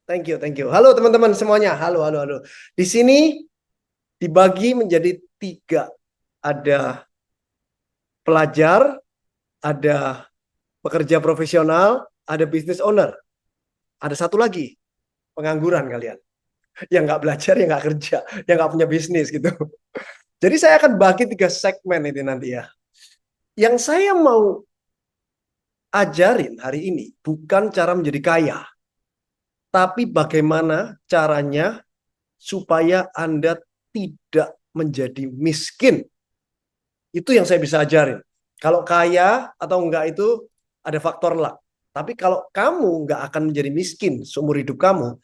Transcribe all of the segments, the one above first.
Thank you, thank you. Halo teman-teman semuanya. Halo, halo, halo. Di sini dibagi menjadi 3. Ada pelajar, ada pekerja profesional, ada business owner. Ada satu lagi, pengangguran kalian. Yang nggak belajar, yang nggak kerja, yang nggak punya bisnis gitu. Jadi saya akan bagi 3 segmen ini nanti ya. Yang saya mau ajarin hari ini bukan cara menjadi kaya, tapi bagaimana caranya supaya Anda tidak menjadi miskin. Itu yang saya bisa ajarin. Kalau kaya atau enggak itu ada faktor luck. Tapi kalau kamu nggak akan menjadi miskin seumur hidup kamu,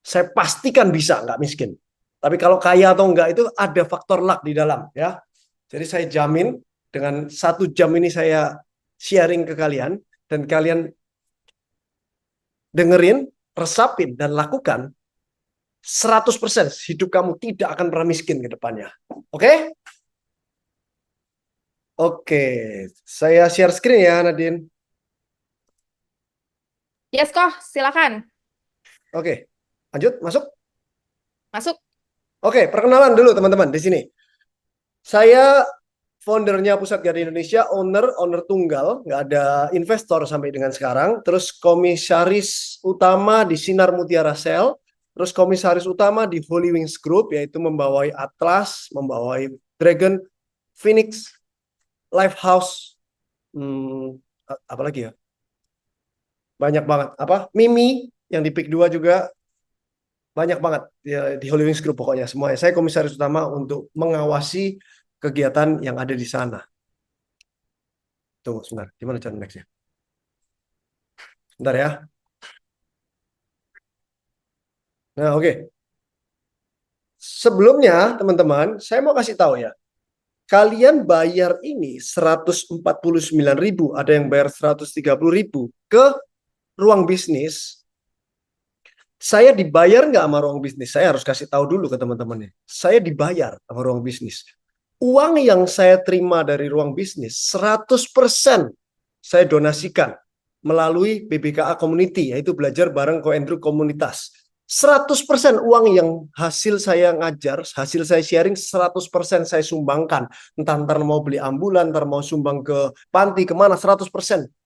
saya pastikan bisa nggak miskin. Tapi kalau kaya atau enggak itu ada faktor luck di dalam ya. Jadi saya jamin dengan 1 jam ini saya sharing ke kalian dan kalian dengerin, resapin dan lakukan 100% hidup kamu tidak akan pernah miskin ke depannya. Oke? Oke, saya share screen ya Nadine. Yes, kok, silakan. Oke, lanjut masuk. Masuk. Oke, perkenalan dulu teman-teman di sini. Saya foundernya Pusat Gada Indonesia, owner tunggal, nggak ada investor sampai dengan sekarang. Terus komisaris utama di Sinar Mutiara Sel, terus komisaris utama di Holy Wings Group, yaitu membawai Atlas, membawai Dragon, Phoenix, Lifehouse, apa lagi ya? Banyak banget. Apa? Mimi yang di Pick 2 juga banyak banget ya, di Holy Wings Group pokoknya semuanya. Saya komisaris utama untuk mengawasi kegiatan yang ada di sana. Tunggu sebentar, gimana cara nextnya? Bentar ya. Nah, oke. Sebelumnya, teman-teman, saya mau kasih tahu ya. Kalian bayar ini 149.000, ada yang bayar 130.000 ke ruang bisnis. Saya dibayar nggak sama ruang bisnis? Saya harus kasih tahu dulu ke teman-temannya. Saya dibayar sama ruang bisnis. Uang yang saya terima dari ruang bisnis 100% saya donasikan melalui BBKA Community, yaitu belajar bareng Ko Andrew komunitas. 100% uang yang hasil saya ngajar, hasil saya sharing, 100% saya sumbangkan. Entah ntar mau beli ambulan, ntar mau sumbang ke panti, kemana, 100%.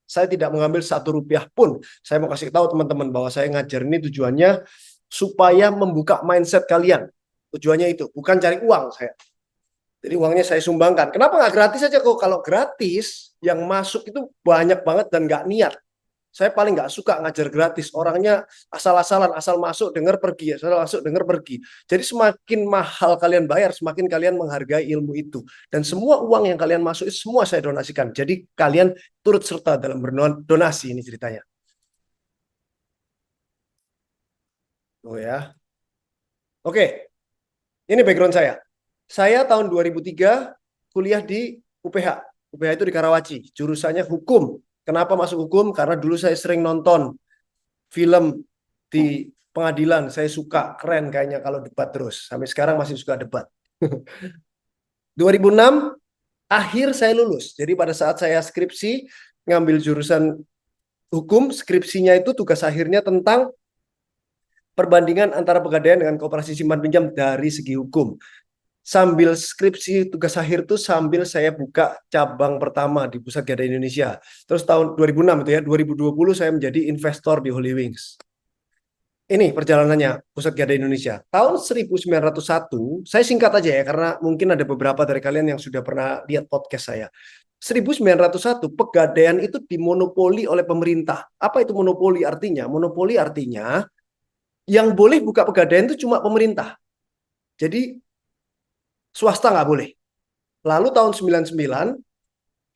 Saya tidak mengambil 1 rupiah pun. Saya mau kasih tahu teman-teman bahwa saya ngajar ini tujuannya supaya membuka mindset kalian. Tujuannya itu, bukan cari uang saya. Jadi uangnya saya sumbangkan. Kenapa nggak gratis aja kok? Kalau gratis, yang masuk itu banyak banget dan nggak niat. Saya paling nggak suka ngajar gratis. Orangnya asal-asalan, asal masuk, dengar pergi, asal masuk, dengar pergi. Jadi semakin mahal kalian bayar, semakin kalian menghargai ilmu itu. Dan semua uang yang kalian masuk, semua saya donasikan. Jadi kalian turut serta dalam berdonasi ini ceritanya. Oh ya. Oke, ini background saya. Saya tahun 2003 kuliah di UPH. UPH itu di Karawaci. Jurusannya hukum. Kenapa masuk hukum? Karena dulu saya sering nonton film di pengadilan. Saya suka, keren kayaknya kalau debat terus. Sampai sekarang masih suka debat. 2006 akhir saya lulus. Jadi pada saat saya skripsi ngambil jurusan hukum, skripsinya itu tugas akhirnya tentang perbandingan antara pegadaian dengan koperasi simpan pinjam dari segi hukum. Sambil skripsi tugas akhir itu sambil saya buka cabang pertama di Pusat Gada Indonesia. Terus tahun 2006 itu ya, 2020 saya menjadi investor di Holy Wings. Ini perjalanannya Pusat Gada Indonesia. Tahun 1901, saya singkat aja ya karena mungkin ada beberapa dari kalian yang sudah pernah lihat podcast saya. 1901 pegadaian itu dimonopoli oleh pemerintah. Apa itu monopoli artinya? Monopoli artinya yang boleh buka pegadaian itu cuma pemerintah. Jadi swasta nggak boleh. Lalu tahun 99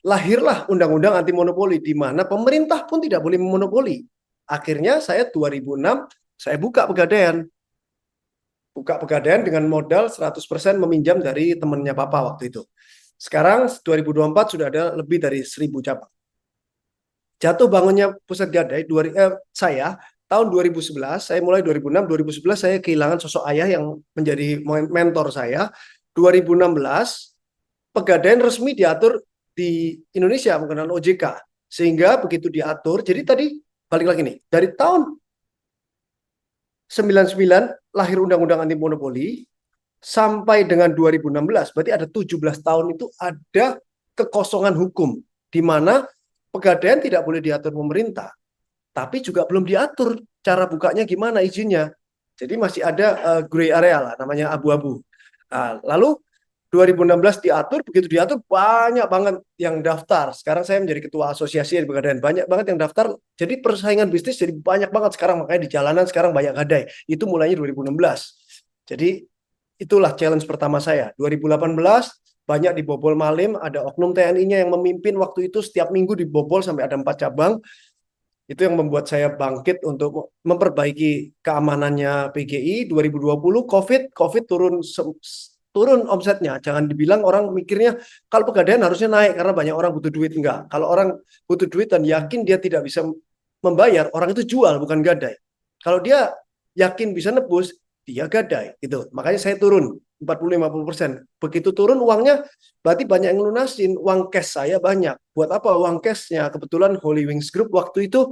lahirlah undang-undang anti monopoli di mana pemerintah pun tidak boleh memonopoli. Akhirnya saya 2006 saya buka pegadaian. Buka pegadaian dengan modal 100% meminjam dari temannya papa waktu itu. Sekarang 2024 sudah ada lebih dari 1.000 cabang. Jatuh bangunnya Pusat Gadai saya tahun 2011, saya mulai 2006, 2011 saya kehilangan sosok ayah yang menjadi mentor saya. 2016 pegadaian resmi diatur di Indonesia menggunakan OJK. Sehingga begitu diatur, jadi tadi balik lagi nih, dari tahun 99 lahir undang-undang anti monopoli sampai dengan 2016, berarti ada 17 tahun itu ada kekosongan hukum di mana pegadaian tidak boleh diatur pemerintah, tapi juga belum diatur cara bukanya gimana izinnya. Jadi masih ada gray area lah, namanya abu-abu. Lalu 2016 diatur, begitu diatur banyak banget yang daftar. Sekarang saya menjadi ketua asosiasi pegadaian, banyak banget yang daftar. Jadi persaingan bisnis jadi banyak banget sekarang, makanya di jalanan sekarang banyak gadai. Itu mulainya 2016. Jadi itulah challenge pertama saya. 2018 banyak dibobol malim, ada oknum TNI-nya yang memimpin waktu itu setiap minggu dibobol sampai ada 4 cabang. Itu yang membuat saya bangkit untuk memperbaiki keamanannya PGI. 2020 COVID turun omsetnya. Jangan dibilang orang mikirnya kalau pegadaian harusnya naik karena banyak orang butuh duit. Enggak. Kalau orang butuh duit dan yakin dia tidak bisa membayar, orang itu jual bukan gadai. Kalau dia yakin bisa nebus, dia gadai gitu. Makanya saya turun 40-50%. Begitu turun uangnya berarti banyak yang lunasin. Uang cash saya banyak. Buat apa uang cashnya? Kebetulan Holy Wings Group waktu itu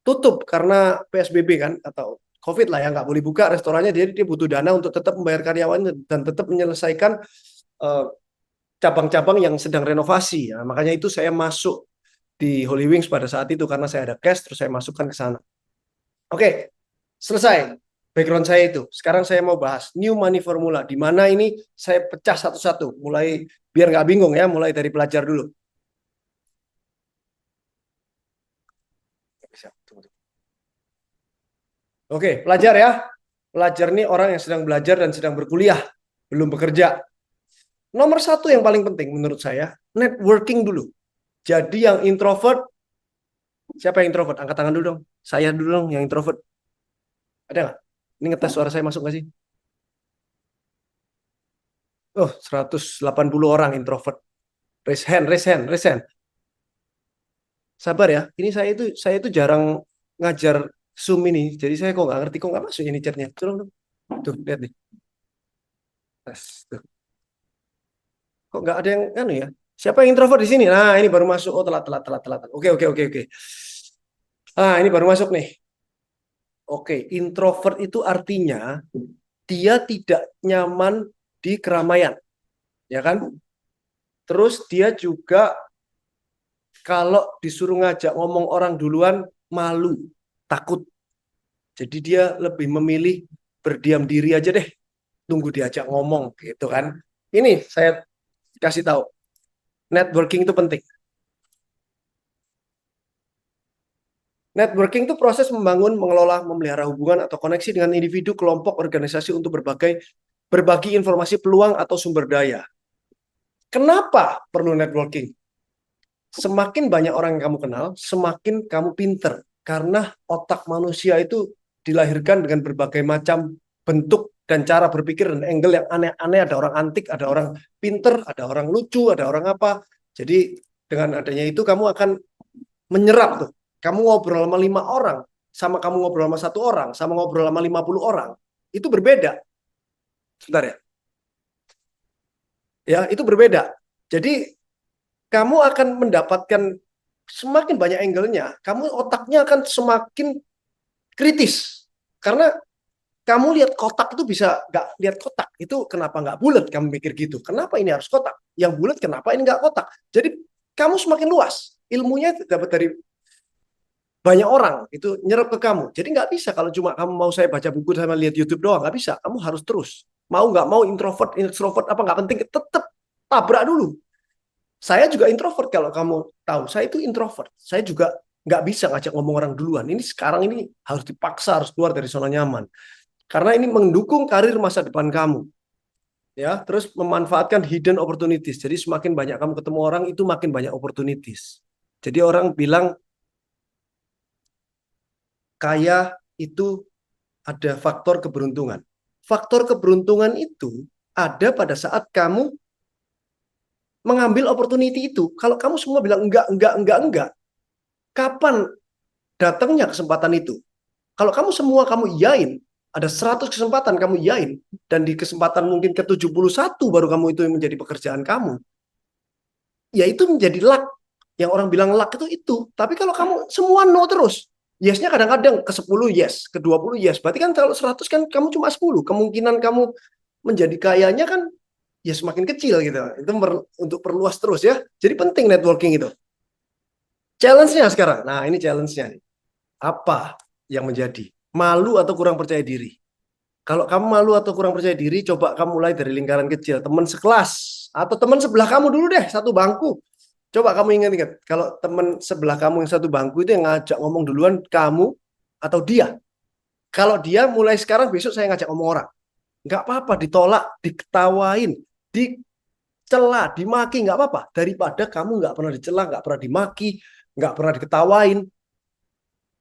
tutup karena PSBB kan atau COVID lah ya, nggak boleh buka restorannya, jadi dia butuh dana untuk tetap membayar karyawannya dan tetap menyelesaikan cabang-cabang yang sedang renovasi. Nah, makanya itu saya masuk di Holy Wings pada saat itu karena saya ada cash, terus saya masukkan ke sana. Oke, selesai background saya itu. Sekarang saya mau bahas New Money Formula, di mana ini saya pecah satu-satu, mulai biar nggak bingung ya, mulai dari pelajar dulu. Oke, pelajar ya. Pelajar ini orang yang sedang belajar dan sedang berkuliah, belum bekerja. Nomor satu yang paling penting menurut saya, networking dulu. Jadi yang introvert, siapa yang introvert? Angkat tangan dulu dong. Saya dulu dong yang introvert. Ada nggak? Ini ngetes suara saya masuk nggak sih? Oh, 180 orang introvert. Raise hand, raise hand, raise hand. Sabar ya. Ini saya itu jarang ngajar Zoom ini. Jadi saya kok nggak ngerti kok nggak masuk ini chatnya. Tolong dong. Tuh, lihat nih. Tes. Tuh. Kok nggak ada yang anu ya? Siapa yang introvert di sini? Nah, ini baru masuk. Oh, telat, telat, telat, telat. Oke, oke, oke, oke. Ah, ini baru masuk nih. Oke, introvert itu artinya dia tidak nyaman di keramaian, ya kan? Terus dia juga kalau disuruh ngajak ngomong orang duluan malu, takut. Jadi dia lebih memilih berdiam diri aja deh, tunggu diajak ngomong gitu kan. Ini saya kasih tahu, networking itu penting. Networking itu proses membangun, mengelola, memelihara hubungan atau koneksi dengan individu, kelompok, organisasi untuk berbagi informasi, peluang atau sumber daya. Kenapa perlu networking? Semakin banyak orang yang kamu kenal, semakin kamu pinter. Karena otak manusia itu dilahirkan dengan berbagai macam bentuk dan cara berpikir dan angle yang aneh-aneh. Ada orang antik, ada orang pinter, ada orang lucu, ada orang apa. Jadi dengan adanya itu kamu akan menyerap tuh. Kamu ngobrol sama 5 orang, sama kamu ngobrol sama 1 orang, sama ngobrol sama 50 orang, itu berbeda. Sebentar ya. Ya, itu berbeda. Jadi kamu akan mendapatkan semakin banyak angle-nya, kamu otaknya akan semakin kritis. Karena kamu lihat kotak itu bisa nggak lihat kotak. Itu kenapa nggak bulat? Kamu mikir gitu. Kenapa ini harus kotak? Yang bulat kenapa ini nggak kotak? Jadi kamu semakin luas. Ilmunya dapat dari banyak orang itu nyerap ke kamu. Jadi nggak bisa kalau cuma kamu mau saya baca buku sama lihat YouTube doang, nggak bisa. Kamu harus terus. Mau nggak mau introvert, extrovert apa nggak penting, tetap tabrak dulu. Saya juga introvert kalau kamu tahu. Saya itu introvert. Saya juga nggak bisa ngajak ngomong orang duluan. Ini sekarang ini harus dipaksa, harus keluar dari zona nyaman. Karena ini mendukung karir masa depan kamu. Ya, terus memanfaatkan hidden opportunities. Jadi semakin banyak kamu ketemu orang, itu makin banyak opportunities. Jadi orang bilang kaya itu ada faktor keberuntungan. Faktor keberuntungan itu ada pada saat kamu mengambil opportunity itu. Kalau kamu semua bilang enggak, kapan datangnya kesempatan itu? Kalau kamu iyain, ada 100 kesempatan kamu iyain, dan di kesempatan mungkin ke-71 baru kamu itu menjadi pekerjaan kamu. Ya itu menjadi luck. Yang orang bilang luck itu. Tapi kalau kamu semua no terus, Yes-nya kadang-kadang ke 10 yes, ke 20 yes. Berarti kan kalau 100 kan kamu cuma 10. Kemungkinan kamu menjadi kayanya kan ya semakin kecil gitu. Itu untuk perluas terus ya. Jadi penting networking itu. Challenge-nya sekarang. Nah, ini challenge-nya nih. Apa yang menjadi? Malu atau kurang percaya diri? Kalau kamu malu atau kurang percaya diri, coba kamu mulai dari lingkaran kecil, teman sekelas atau teman sebelah kamu dulu deh, satu bangku. Coba kamu ingat-ingat, kalau teman sebelah kamu yang satu bangku itu yang ngajak ngomong duluan kamu atau dia. Kalau dia mulai sekarang besok saya ngajak ngomong orang. Nggak apa-apa, ditolak, diketawain, dicela, dimaki, nggak apa-apa. Daripada kamu nggak pernah dicela, nggak pernah dimaki, nggak pernah diketawain.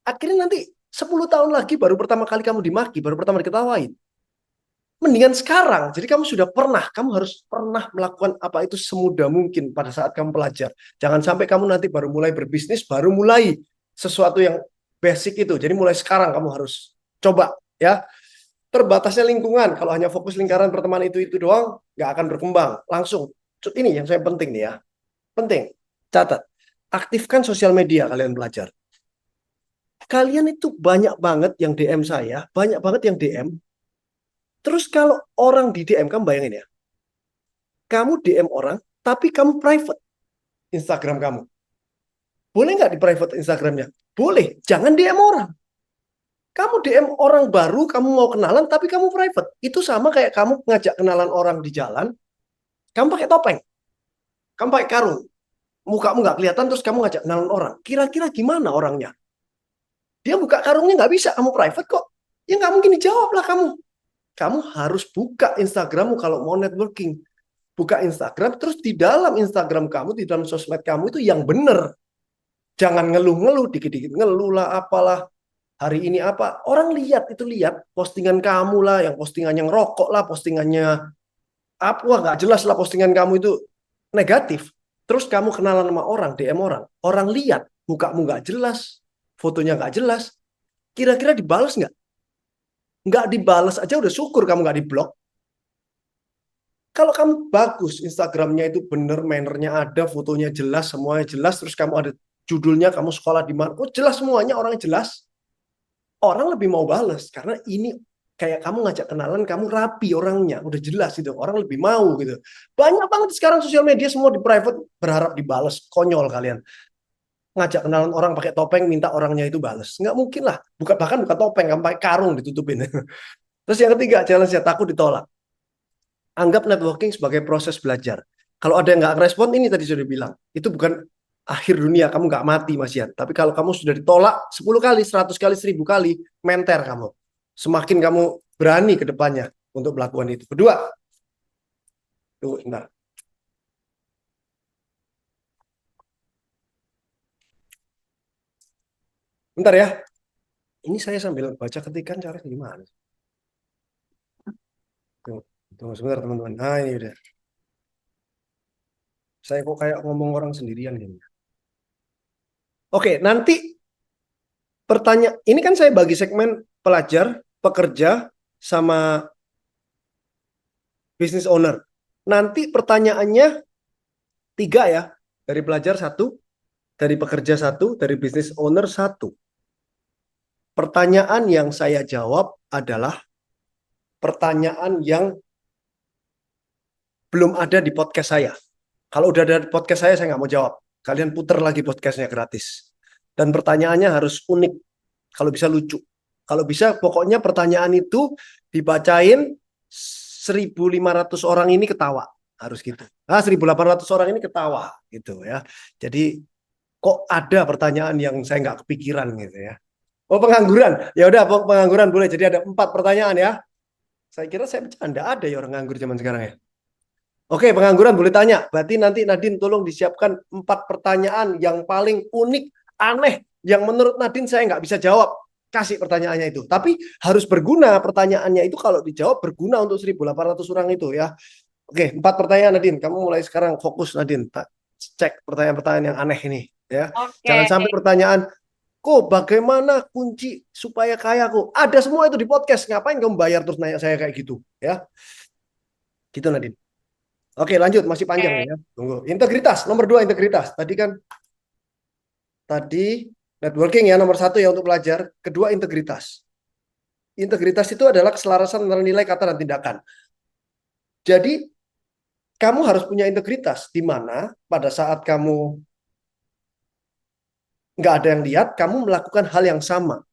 Akhirnya nanti 10 tahun lagi baru pertama kali kamu dimaki, baru pertama diketawain. Mendingan sekarang. Jadi kamu sudah pernah, kamu harus pernah melakukan apa itu semudah mungkin pada saat kamu pelajar. Jangan sampai kamu nanti baru mulai berbisnis, baru mulai sesuatu yang basic itu. Jadi mulai sekarang kamu harus coba ya. Terbatasnya lingkungan, kalau hanya fokus lingkaran pertemanan itu doang, nggak akan berkembang. Langsung, ini yang saya penting nih ya. Penting, catat. Aktifkan sosial media kalian belajar. Kalian itu banyak banget yang DM saya, banyak banget yang DM. Terus kalau orang di DM, kamu bayangin ya, kamu DM orang, tapi kamu private Instagram kamu. Boleh nggak di private Instagramnya? Boleh, jangan DM orang. Kamu DM orang baru, kamu mau kenalan, tapi kamu private. Itu sama kayak kamu ngajak kenalan orang di jalan, kamu pakai topeng, kamu pakai karung, mukamu nggak kelihatan, terus kamu ngajak kenalan orang. Kira-kira gimana orangnya? Dia buka karungnya nggak bisa, kamu private kok. Ya nggak mungkin dijawab lah kamu. Kamu harus buka Instagrammu kalau mau networking. Buka Instagram, terus di dalam Instagram kamu, di dalam sosmed kamu itu yang benar. Jangan ngeluh-ngeluh, dikit-dikit ngeluh lah, apalah. Hari ini apa? Orang lihat, itu lihat postingan kamu lah, yang postingan yang rokok lah, postingannya apa, wah nggak jelas lah postingan kamu itu negatif. Terus kamu kenalan sama orang, DM orang. Orang lihat, mukamu nggak jelas, fotonya nggak jelas. Kira-kira dibalas nggak? Nggak dibalas aja udah syukur kamu nggak diblok. Kalau kamu bagus, Instagramnya itu bener, mannernya ada, fotonya jelas, semuanya jelas, terus kamu ada judulnya, kamu sekolah di mana, oh jelas semuanya, orangnya jelas, orang lebih mau balas, karena ini kayak kamu ngajak kenalan, kamu rapi orangnya, udah jelas itu, orang lebih mau gitu. Banyak banget sekarang sosial media semua di private, berharap dibalas, konyol kalian. Ngajak kenalan orang pakai topeng, minta orangnya itu balas. Nggak mungkin lah, bahkan bukan topeng, kamu pakai karung ditutupin. Terus yang ketiga, challenge-nya takut ditolak. Anggap networking sebagai proses belajar. Kalau ada yang nggak respon, ini tadi sudah bilang, itu bukan akhir dunia, kamu nggak mati Mas Yan. Tapi kalau kamu sudah ditolak 10 kali, 100 kali, 1000 kali, menter kamu. Semakin kamu berani ke depannya untuk melakukan itu. Kedua, tunggu sebentar. Bentar ya. Ini saya sambil baca ketikan cara gimana. Tunggu, tunggu sebentar teman-teman. Nah ini udah. Saya kok kayak ngomong orang sendirian gini. Oke, nanti pertanyaan, ini kan saya bagi segmen pelajar, pekerja, sama business owner. Nanti pertanyaannya tiga ya, dari pelajar satu, dari pekerja satu, dari business owner satu. Pertanyaan yang saya jawab adalah pertanyaan yang belum ada di podcast saya. Kalau udah ada di podcast saya nggak mau jawab. Kalian puter lagi podcastnya gratis. Dan pertanyaannya harus unik, kalau bisa lucu. Kalau bisa pokoknya pertanyaan itu dibacain 1.500 orang ini ketawa. Harus gitu. Nah, 1.800 orang ini ketawa gitu ya. Jadi kok ada pertanyaan yang saya nggak kepikiran gitu ya. Oh pengangguran. Ya udah pengangguran boleh. Jadi ada 4 pertanyaan ya. Saya kira saya bercanda, ada ya orang nganggur zaman sekarang ya. Oke, pengangguran boleh tanya. Berarti nanti Nadine tolong disiapkan 4 pertanyaan yang paling unik, aneh, yang menurut Nadine saya nggak bisa jawab. Kasih pertanyaannya itu. Tapi harus berguna pertanyaannya itu, kalau dijawab berguna untuk 1.800 orang itu ya. Oke, 4 pertanyaan Nadine. Kamu mulai sekarang fokus Nadine. Cek pertanyaan-pertanyaan yang aneh ini ya. Jangan Oke. sampai pertanyaan, kok bagaimana kunci supaya kaya kok? Ada semua itu di podcast. Ngapain kamu bayar terus nanya saya kayak gitu ya? Gitu Nadine. Oke, lanjut, masih panjang nih Oke. ya. Tunggu. Integritas, nomor 2 integritas. Tadi kan, tadi Networking ya nomor satu ya untuk belajar. Kedua, integritas. Integritas itu adalah keselarasan antara nilai, kata, dan tindakan. Jadi, kamu harus punya integritas, di mana pada saat kamu nggak ada yang lihat, kamu melakukan hal yang sama.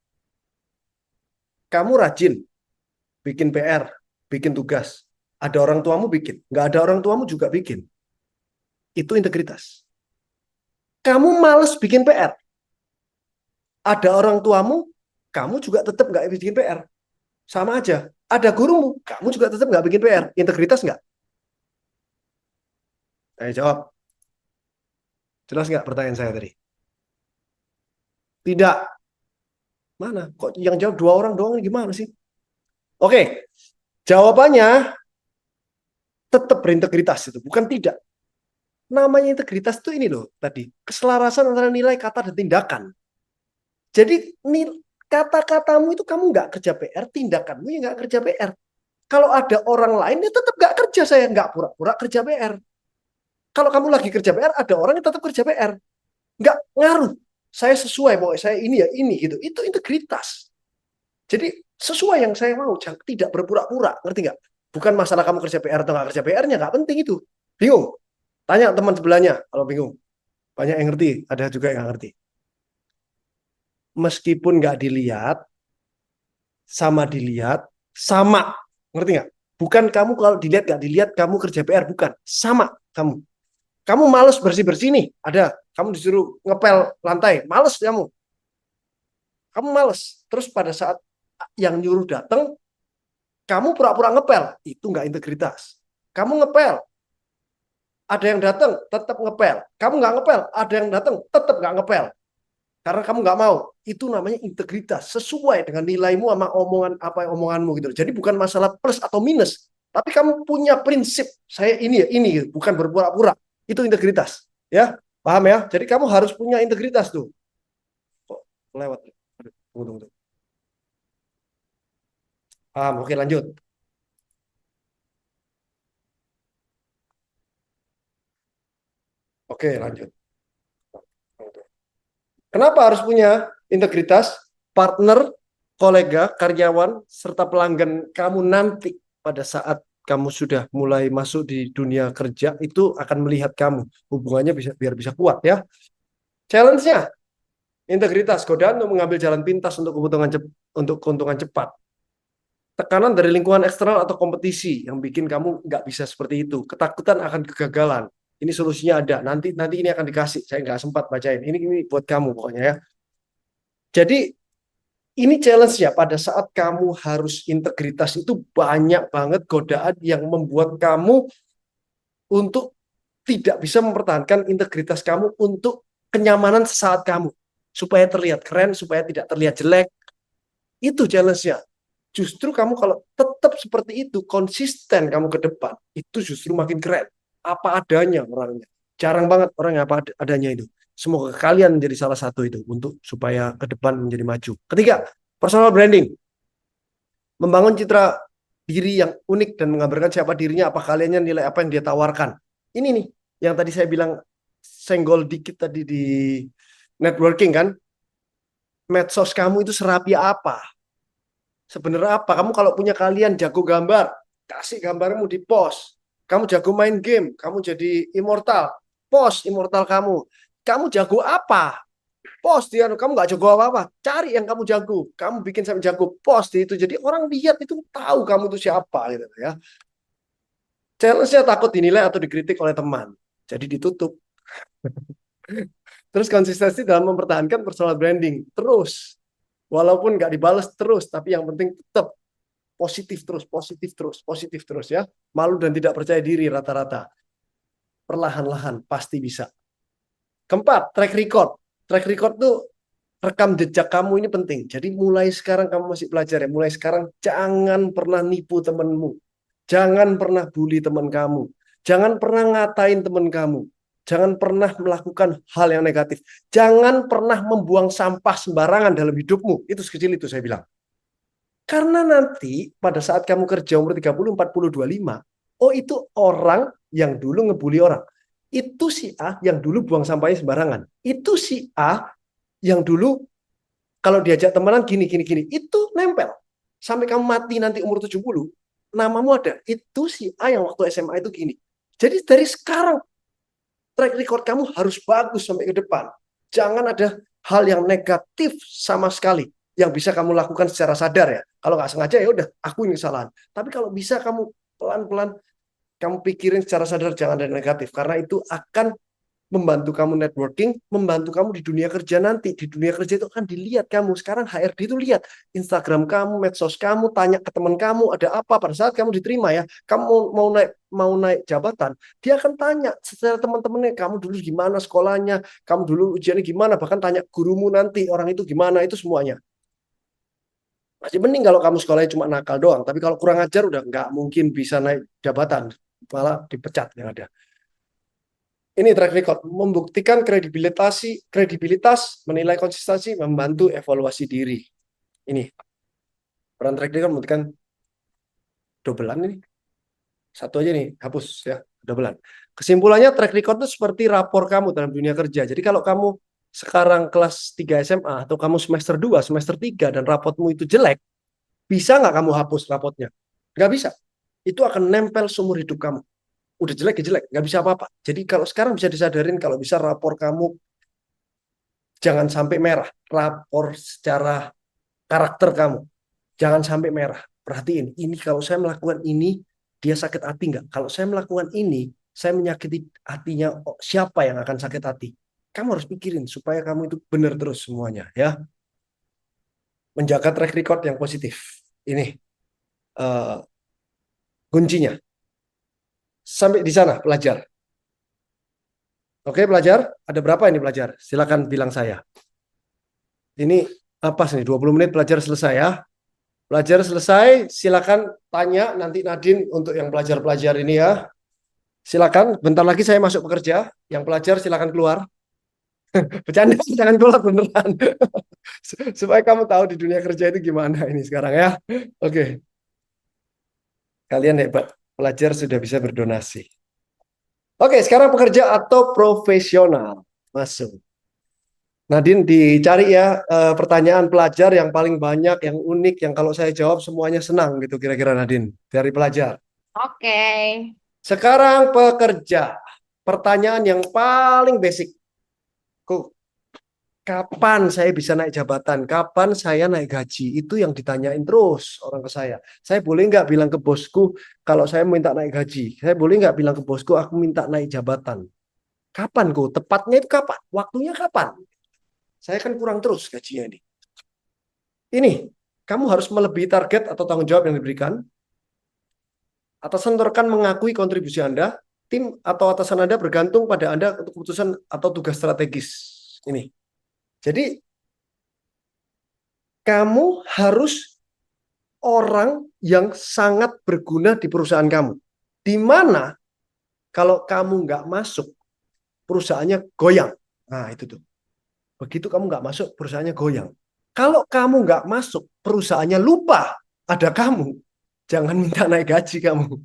Kamu rajin bikin PR, bikin tugas. Ada orang tuamu bikin, nggak ada orang tuamu juga bikin. Itu integritas. Kamu males bikin PR, ada orang tuamu, kamu juga tetap nggak bikin PR. Sama aja. Ada gurumu, kamu juga tetap nggak bikin PR. Integritas nggak? Ayo jawab. Jelas nggak pertanyaan saya tadi? Tidak. Mana? Kok yang jawab dua orang doang ini gimana sih? Oke, jawabannya tetap berintegritas itu, bukan tidak. Namanya integritas itu ini loh tadi, keselarasan antara nilai, kata, dan tindakan. Jadi kata-katamu itu kamu nggak kerja PR, tindakanmu ya nggak kerja PR. Kalau ada orang lain ya tetap nggak kerja, saya nggak pura-pura kerja PR. Kalau kamu lagi kerja PR, ada orang yang tetap kerja PR. Nggak ngaruh. Saya sesuai, pokoknya saya ini ya ini gitu. Itu integritas. Jadi sesuai yang saya mau, tidak berpura-pura, ngerti nggak? Bukan masalah kamu kerja PR atau nggak kerja PR-nya, nggak penting itu. Bingung? Tanya teman sebelahnya kalau bingung. Banyak yang ngerti, ada juga yang nggak ngerti. Meskipun nggak dilihat, sama. Ngerti nggak? Bukan kamu kalau dilihat nggak dilihat, kamu kerja PR, bukan. Sama kamu. Kamu males bersih-bersih nih, ada. Kamu disuruh ngepel lantai, males kamu. Kamu males. Terus pada saat yang nyuruh datang, kamu pura-pura ngepel, itu nggak integritas. Kamu ngepel, ada yang datang, tetap ngepel. Kamu nggak ngepel, ada yang datang, tetap nggak ngepel. Karena kamu nggak mau. Itu namanya integritas. Sesuai dengan nilaimu sama omongan apa omonganmu gitu. Jadi bukan masalah plus atau minus. Tapi kamu punya prinsip. Saya ini ya, ini. Bukan berpura-pura. Itu integritas. Ya, paham ya? Jadi kamu harus punya integritas tuh. Kok lewat? Tunggu. Paham? Oke, lanjut. Oke, lanjut. Kenapa harus punya integritas? Partner, kolega, karyawan, serta pelanggan kamu nanti pada saat kamu sudah mulai masuk di dunia kerja itu akan melihat kamu. Hubungannya bisa biar bisa kuat ya. Challenge-nya integritas, godaan untuk mengambil jalan pintas untuk keuntungan cepat. Tekanan dari lingkungan eksternal atau kompetisi yang bikin kamu nggak bisa seperti itu. Ketakutan akan kegagalan. Ini solusinya ada. Nanti ini akan dikasih. Saya nggak sempat bacain. Ini buat kamu pokoknya ya. Jadi ini challenge-nya pada saat kamu harus integritas itu banyak banget godaan yang membuat kamu untuk tidak bisa mempertahankan integritas kamu untuk kenyamanan sesaat kamu. Supaya terlihat keren, supaya tidak terlihat jelek. Itu challenge-nya. Justru kamu kalau tetap seperti itu, konsisten kamu ke depan, itu justru makin keren. Apa adanya orangnya. Jarang banget orang yang apa adanya itu. Semoga kalian menjadi salah satu itu untuk supaya ke depan menjadi maju. Ketiga, personal branding. Membangun citra diri yang unik dan menggambarkan siapa dirinya, apa kaliannya, nilai apa yang dia tawarkan. Ini nih, yang tadi saya bilang senggol dikit tadi di networking kan. Medsos kamu itu serapi apa? Sebenarnya apa? Kamu kalau punya kalian jago gambar, kasih gambarmu di post. Kamu jago main game, kamu jadi immortal. Post immortal kamu. Kamu jago apa? Post dia, kamu nggak jago apa-apa. Cari yang kamu jago. Kamu bikin sampai jago post itu. Jadi orang lihat itu tahu kamu itu siapa gitu ya. Challenge-nya takut dinilai atau dikritik oleh teman. Jadi ditutup. Terus konsistensi dalam mempertahankan personal branding. Terus. Walaupun nggak dibalas terus, tapi yang penting tetap positif terus ya. Malu dan tidak percaya diri rata-rata. Perlahan-lahan pasti bisa. Keempat, track record. Track record tuh rekam jejak kamu ini penting. Jadi mulai sekarang kamu masih belajar ya. Mulai sekarang jangan pernah nipu temanmu. Jangan pernah bully teman kamu. Jangan pernah ngatain teman kamu. Jangan pernah melakukan hal yang negatif. Jangan pernah membuang sampah sembarangan dalam hidupmu. Itu sekecil itu saya bilang. Karena nanti pada saat kamu kerja umur 30, 40, 25, oh itu orang yang dulu ngebully orang. Itu si A yang dulu buang sampahnya sembarangan. Itu si A yang dulu kalau diajak temenan gini, gini, gini. Itu nempel. Sampai kamu mati nanti umur 70, namamu ada. Itu si A yang waktu SMA itu gini. Jadi dari sekarang, track record kamu harus bagus sampai ke depan. Jangan ada hal yang negatif sama sekali yang bisa kamu lakukan secara sadar ya. Kalau nggak sengaja ya udah, akuin kesalahan. Tapi kalau bisa kamu pelan-pelan, kamu pikirin secara sadar jangan ada negatif. Karena itu akan membantu kamu networking, membantu kamu di dunia kerja nanti. Di dunia kerja itu akan dilihat kamu. Sekarang HRD itu lihat Instagram kamu, medsos kamu, tanya ke teman kamu ada apa pada saat kamu diterima ya. Kamu mau naik jabatan, dia akan tanya secara teman-temannya, kamu dulu gimana sekolahnya, kamu dulu ujiannya gimana, bahkan tanya gurumu nanti orang itu gimana, itu semuanya. Masih mending kalau kamu sekolahnya cuma nakal doang, tapi kalau kurang ajar udah nggak mungkin bisa naik jabatan, malah dipecat yang ada. Ini track record membuktikan kredibilitas, menilai konsistensi, membantu evaluasi diri. Ini peran track record membuktikan dobelan ini. Satu aja nih, hapus ya, dobelan. Kesimpulannya track record itu seperti rapor kamu dalam dunia kerja. Jadi kalau kamu sekarang kelas 3 SMA atau kamu semester 2, semester 3 dan rapotmu itu jelek, bisa nggak kamu hapus rapotnya? Nggak bisa. Itu akan nempel seumur hidup kamu. Udah jelek ya jelek, nggak bisa apa-apa. Jadi kalau sekarang bisa disadarin, kalau bisa rapor kamu jangan sampai merah. Rapor secara karakter kamu. Jangan sampai merah. Perhatiin, ini kalau saya melakukan ini, dia sakit hati nggak? Kalau saya melakukan ini, saya menyakiti hatinya, siapa yang akan sakit hati? Kamu harus pikirin supaya kamu itu benar terus semuanya. Ya, menjaga track record yang positif. Ini kuncinya. Sampai di sana, pelajar. Oke, pelajar. Ada berapa ini pelajar? Silakan bilang saya. Ini apa sih? 20 menit pelajar selesai ya. Pelajar selesai, silakan tanya nanti Nadine untuk yang pelajar-pelajar ini ya. Silakan, bentar lagi saya masuk bekerja. Yang pelajar silakan keluar. Bercanda, jangan keluar beneran. Supaya kamu tahu di dunia kerja itu gimana ini sekarang ya. Oke, kalian hebat. Pelajar sudah bisa berdonasi. Oke, sekarang pekerja atau profesional. Masuk. Nadine dicari ya pertanyaan pelajar yang paling banyak, yang unik, yang kalau saya jawab semuanya senang gitu kira-kira Nadine dari pelajar. Oke. Sekarang pekerja. Pertanyaan yang paling basic. Kapan saya bisa naik jabatan? Kapan saya naik gaji? Itu yang ditanyain terus orang ke saya. Saya boleh nggak bilang ke bosku kalau saya minta naik gaji? Saya boleh nggak bilang ke bosku aku minta naik jabatan? Kapan kok? Tepatnya itu kapan? Waktunya kapan? Saya kan kurang terus gajinya ini. Ini, kamu harus melebihi target atau tanggung jawab yang diberikan. Atasan rekan mengakui kontribusi Anda. Tim atau atasan Anda bergantung pada Anda untuk keputusan atau tugas strategis. Ini. Jadi, kamu harus orang yang sangat berguna di perusahaan kamu. Di mana kalau kamu nggak masuk, perusahaannya goyang. Nah, itu tuh. Begitu kamu nggak masuk, perusahaannya goyang. Kalau kamu nggak masuk, perusahaannya lupa ada kamu. Jangan minta naik gaji kamu.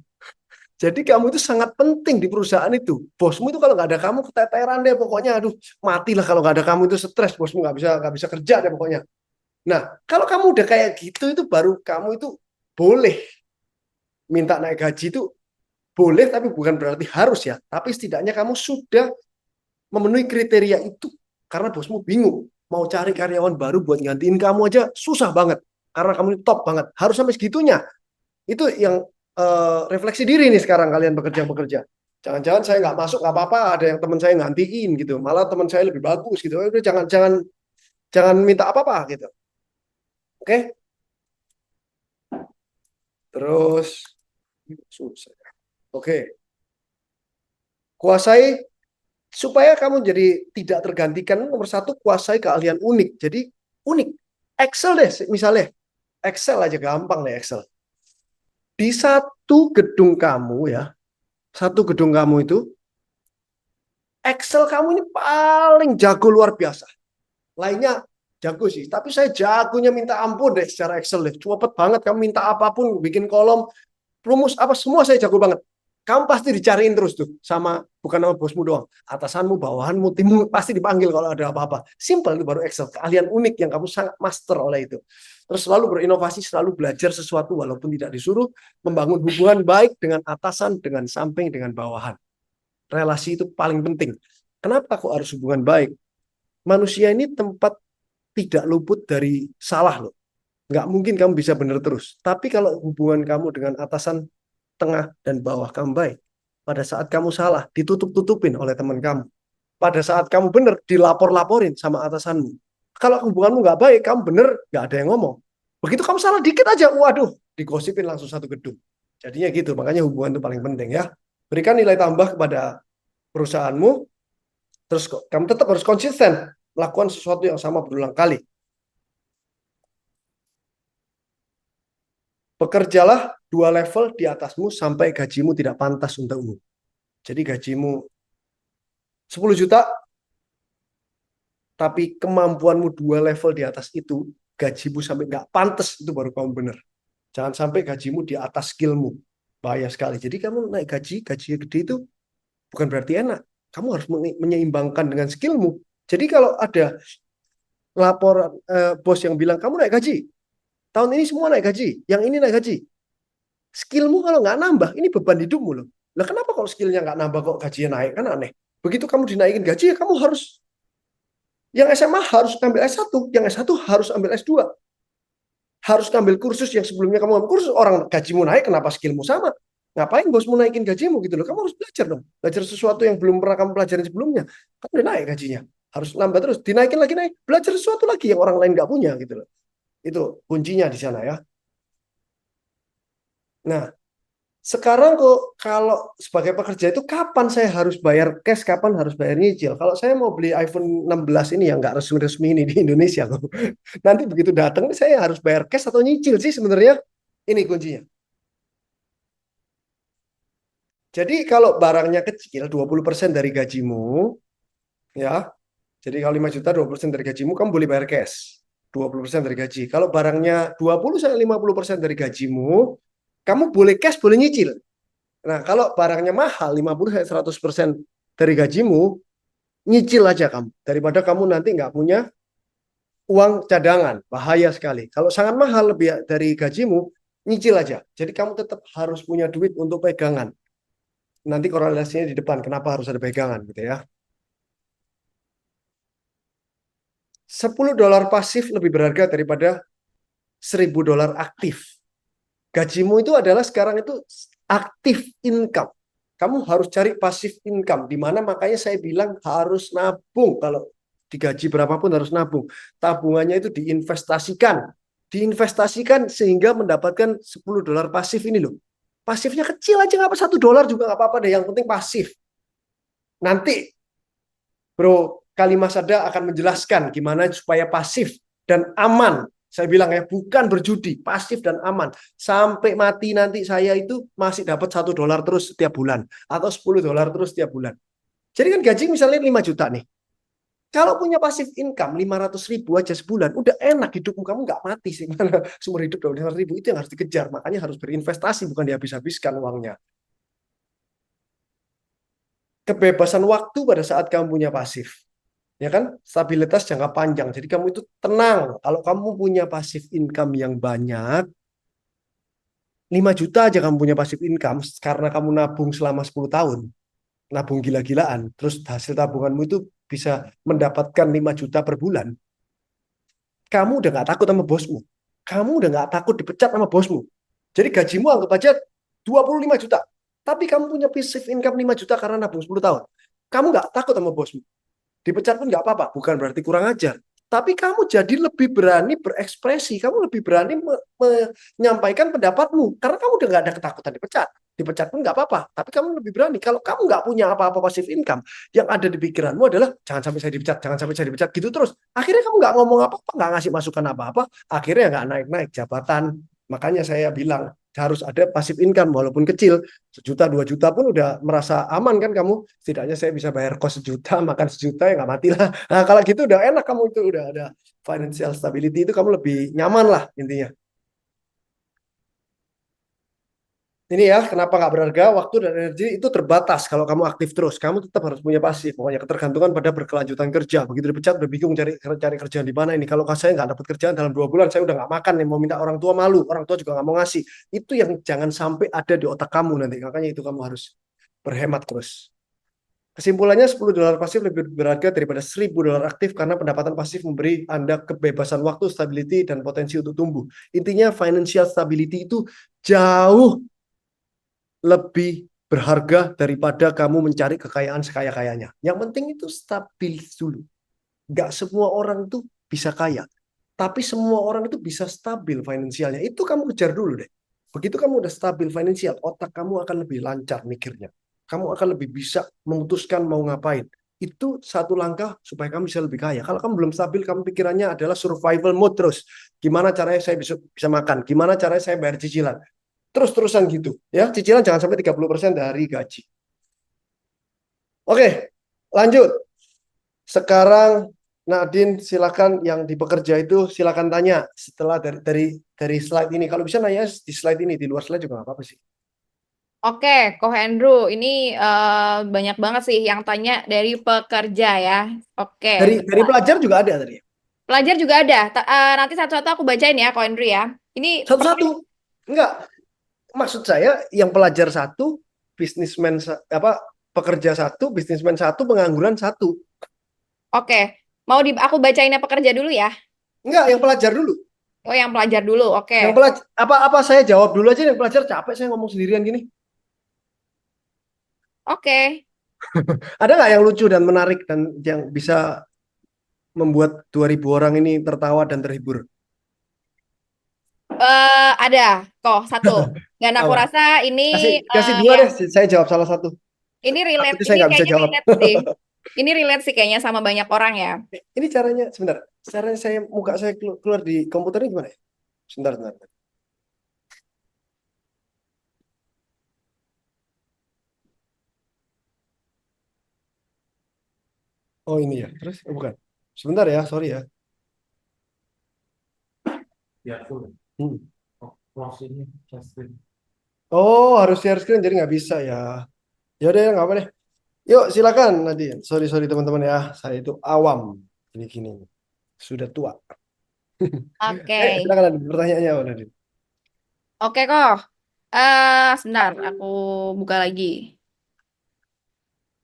Jadi kamu itu sangat penting di perusahaan itu. Bosmu itu kalau nggak ada kamu keteteran deh pokoknya. Aduh, matilah kalau nggak ada kamu itu stres. Bosmu nggak bisa kerja deh pokoknya. Nah, kalau kamu udah kayak gitu itu baru kamu itu boleh minta naik gaji itu boleh tapi bukan berarti harus ya. Tapi setidaknya kamu sudah memenuhi kriteria itu karena bosmu bingung mau cari karyawan baru buat gantiin kamu aja susah banget karena kamu ini top banget. Harus sampai segitunya. Itu yang refleksi diri nih sekarang kalian bekerja. Jangan-jangan saya nggak masuk nggak apa-apa, ada yang teman saya gantiin gitu. Malah teman saya lebih bagus gitu. Udah jangan jangan jangan minta apa-apa gitu. Oke? Terus susah. Oke. Kuasai supaya kamu jadi tidak tergantikan. Nomor satu, kuasai keahlian unik. Jadi unik. Excel deh misalnya. Excel aja gampang deh Excel. Di satu gedung kamu ya, satu gedung kamu itu, Excel kamu ini paling jago luar biasa. Lainnya jago sih, tapi saya jagonya minta ampun deh secara Excel deh. Cepet banget kamu minta apapun, bikin kolom, rumus apa semua saya jago banget. kamu pasti dicariin terus tuh sama, bukan sama bosmu doang, atasanmu, bawahanmu, timmu pasti dipanggil kalau ada apa-apa. Simple, itu baru Excel, keahlian unik yang kamu sangat master oleh itu. Terus selalu berinovasi, selalu belajar sesuatu walaupun tidak disuruh, membangun hubungan baik dengan atasan, dengan samping, dengan bawahan. Relasi itu paling penting. Kenapa kok harus hubungan baik? Manusia ini tempat tidak luput dari salah loh. Nggak mungkin kamu bisa benar terus. Tapi kalau hubungan kamu dengan atasan, tengah, dan bawah kamu baik, pada saat kamu salah, ditutup-tutupin oleh teman kamu. Pada saat kamu benar, dilapor-laporin sama atasanmu. Kalau hubunganmu nggak baik, kamu benar, nggak ada yang ngomong. Begitu kamu salah dikit aja, waduh, digosipin langsung satu gedung. Jadinya gitu, makanya hubungan itu paling penting ya. Berikan nilai tambah kepada perusahaanmu, terus kamu tetap harus konsisten melakukan sesuatu yang sama berulang kali. Bekerjalah 2 level di atasmu sampai gajimu tidak pantas untukmu. Jadi gajimu 10 juta, tapi kemampuanmu 2 level di atas itu, gajimu sampai nggak pantas, itu baru kamu benar. Jangan sampai gajimu di atas skillmu. Bahaya sekali. Jadi kamu naik gaji gede itu bukan berarti enak. Kamu harus menyeimbangkan dengan skillmu. Jadi kalau ada laporan bos yang bilang, kamu naik gaji, tahun ini semua naik gaji, yang ini naik gaji. Skillmu kalau nggak nambah, ini beban hidupmu loh. Lah kenapa kalau skillnya nggak nambah kok gajinya naik? Kan aneh. Begitu kamu dinaikin gaji, ya kamu harus, yang SMA harus ambil S1, yang S1 harus ambil S2. Harus ambil kursus yang sebelumnya kamu ambil kursus. Orang gajimu naik, kenapa skillmu sama? Ngapain bosmu naikin gajimu gitu loh? Kamu harus belajar dong. Belajar sesuatu yang belum pernah kamu pelajarin sebelumnya. Kamu udah naik gajinya. Harus nambah terus. Dinaikin lagi naik. Belajar sesuatu lagi yang orang lain nggak punya gitu loh. Itu kuncinya di sana ya. Nah, sekarang kok kalau sebagai pekerja itu kapan saya harus bayar cash, kapan harus bayar nyicil? Kalau saya mau beli iPhone 16 ini yang nggak resmi-resmi ini di Indonesia kok. Nanti begitu datang saya harus bayar cash atau nyicil sih sebenarnya? Ini kuncinya. Jadi kalau barangnya kecil 20% dari gajimu, ya. Jadi kalau 5 juta 20% dari gajimu, kamu boleh bayar cash. 20% dari gaji. Kalau barangnya 20-50% dari gajimu, kamu boleh cash, boleh nyicil. Nah, kalau barangnya mahal 50-100% dari gajimu, nyicil aja kamu. Daripada kamu nanti nggak punya uang cadangan, bahaya sekali. Kalau sangat mahal lebih dari gajimu, nyicil aja. Jadi kamu tetap harus punya duit untuk pegangan. Nanti korelasinya di depan, kenapa harus ada pegangan gitu ya. $10 pasif lebih berharga daripada $1.000 aktif. Gajimu itu adalah sekarang itu aktif income. Kamu harus cari pasif income. Di mana makanya saya bilang harus nabung. Kalau digaji berapapun harus nabung. Tabungannya itu diinvestasikan. Diinvestasikan sehingga mendapatkan $10 pasif ini loh. Pasifnya kecil aja, nggak apa, $1 juga nggak apa-apa deh. Yang penting pasif. Nanti Bro Kalimasada akan menjelaskan gimana supaya pasif dan aman. Saya bilang ya, bukan berjudi, pasif dan aman. Sampai mati nanti saya itu masih dapat $1 terus setiap bulan. Atau $10 terus setiap bulan. Jadi kan gaji misalnya 5 juta nih. Kalau punya pasif income 500.000 aja sebulan, udah enak hidupmu, kamu nggak mati sih. Seumur hidup 500.000 itu yang harus dikejar. Makanya harus berinvestasi, bukan dihabis-habiskan uangnya. Kebebasan waktu pada saat kamu punya pasif. Ya kan, stabilitas jangka panjang. Jadi kamu itu tenang. Kalau kamu punya pasif income yang banyak, 5 juta aja kamu punya pasif income karena kamu nabung selama 10 tahun. Nabung gila-gilaan. Terus hasil tabunganmu itu bisa mendapatkan 5 juta per bulan. Kamu udah nggak takut sama bosmu. Kamu udah nggak takut dipecat sama bosmu. Jadi gajimu anggap aja 25 juta. Tapi kamu punya pasif income 5 juta karena nabung 10 tahun. Kamu nggak takut sama bosmu. Dipecat pun nggak apa-apa, bukan berarti kurang ajar. Tapi kamu jadi lebih berani berekspresi, kamu lebih berani menyampaikan pendapatmu, karena kamu udah nggak ada ketakutan dipecat. Dipecat pun nggak apa-apa, tapi kamu lebih berani. Kalau kamu nggak punya apa-apa pasif income, yang ada di pikiranmu adalah jangan sampai saya dipecat, jangan sampai saya dipecat, gitu terus. Akhirnya kamu nggak ngomong apa-apa, nggak ngasih masukan apa-apa, akhirnya nggak naik-naik jabatan. Makanya saya bilang harus ada pasif income walaupun kecil, 1 juta 2 juta pun udah merasa aman kan kamu, setidaknya saya bisa bayar kos 1 juta, makan 1 juta, ya nggak mati lah. Nah kalau gitu udah enak, kamu itu udah ada financial stability, itu kamu lebih nyaman lah intinya. Ini ya, kenapa nggak berharga? Waktu dan energi itu terbatas. Kalau kamu aktif terus, kamu tetap harus punya pasif. Pokoknya ketergantungan pada berkelanjutan kerja. Begitu dipecat, udah bingung cari kerjaan di mana ini. Kalau saya nggak dapat kerjaan dalam 2 bulan, saya udah nggak makan nih. Mau minta orang tua malu, orang tua juga nggak mau ngasih. Itu yang jangan sampai ada di otak kamu nanti. Makanya itu kamu harus berhemat terus. Kesimpulannya, $10 pasif lebih berharga daripada $1.000 aktif karena pendapatan pasif memberi Anda kebebasan waktu, stability, dan potensi untuk tumbuh. Intinya financial stability itu jauh lebih berharga daripada kamu mencari kekayaan sekaya-kayanya. Yang penting itu stabil dulu. Nggak semua orang itu bisa kaya, tapi semua orang itu bisa stabil finansialnya. Itu kamu kejar dulu deh. Begitu kamu udah stabil finansial, otak kamu akan lebih lancar mikirnya. Kamu akan lebih bisa memutuskan mau ngapain. Itu satu langkah supaya kamu bisa lebih kaya. Kalau kamu belum stabil, kamu pikirannya adalah survival mode terus. Gimana caranya saya bisa makan? Gimana caranya saya bayar cicilan? Terus-terusan gitu. Ya, cicilan jangan sampai 30% dari gaji. Oke, lanjut. Sekarang Nadine, silakan yang di pekerja itu silakan tanya setelah dari slide ini. Kalau bisa nanya di slide ini, di luar slide juga nggak apa-apa sih. Oke, Ko Andrew, ini banyak banget sih yang tanya dari pekerja ya. Oke, Dari pelajar juga ada tadi. pelajar juga ada. Nanti satu-satu aku bacain ya, Ko Andrew ya. Ini Satu-satu. Enggak, maksud saya yang pelajar satu, apa pekerja satu, bisnismen satu, pengangguran satu. oke, mau aku bacainnya pekerja dulu ya. Enggak, yang pelajar dulu. Oh, yang pelajar dulu. Oke. Yang pelajar apa saya jawab dulu aja, yang pelajar capek saya ngomong sendirian gini. Oke. Ada nggak yang lucu dan menarik dan yang bisa membuat 2.000 orang ini tertawa dan terhibur? Ada kok satu. Dan aku Apa? rasa ini Kasih dua deh, saya jawab salah satu. ini relate, Takutnya saya ini nggak bisa kayaknya jawab. relate sih. Ini relate sih kayaknya sama banyak orang ya. Ini caranya, sebentar. Caranya saya muka saya keluar di komputernya gimana ya? Sebentar, sebentar. Oh ini ya, terus bukan. Sebentar ya, sorry ya. Ya, full. Hmm. Closing Justin. Oh harus share screen jadi nggak bisa ya. Ya udah nggak apa deh. Yuk silakan Nadine. Sorry sorry teman-teman ya, saya itu awam. Gini-gini. Sudah tua. Oke. Silakan Nadine. Pertanyaannya apa Nadine? Oke kok. Sebentar, aku buka lagi.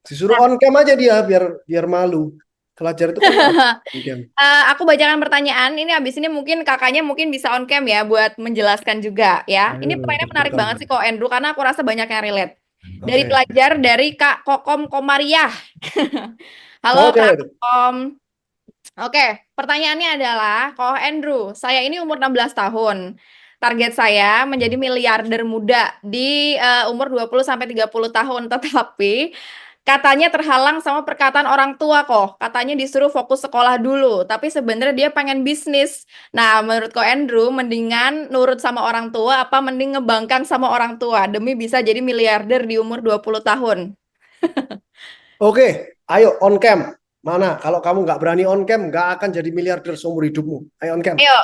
Disuruh on cam aja dia biar biar malu. Pelajar itu kan malu. On cam. Aku bacakan pertanyaan. Ini habis ini mungkin kakaknya mungkin bisa on cam ya buat menjelaskan juga ya. Ini Ayo, pertanyaan menarik deg-degan. banget sih kok Andrew karena aku rasa banyak yang relate. Dari Oke. pelajar dari Kak Kokom Komariah. Halo Oke. Kak Kokom. Oke, pertanyaannya adalah, Koh Andrew, saya ini umur 16 tahun. Target saya menjadi miliarder muda di umur 20 sampai 30 tahun, tetapi katanya terhalang sama perkataan orang tua kok. Katanya disuruh fokus sekolah dulu, tapi sebenarnya dia pengen bisnis. Nah, menurut Koh Andrew, mendingan nurut sama orang tua apa mending ngebangkang sama orang tua demi bisa jadi miliarder di umur 20 tahun? Oke, ayo on cam. Mana? Kalau kamu nggak berani on cam, nggak akan jadi miliarder seumur hidupmu. Ayo on cam. Ayo,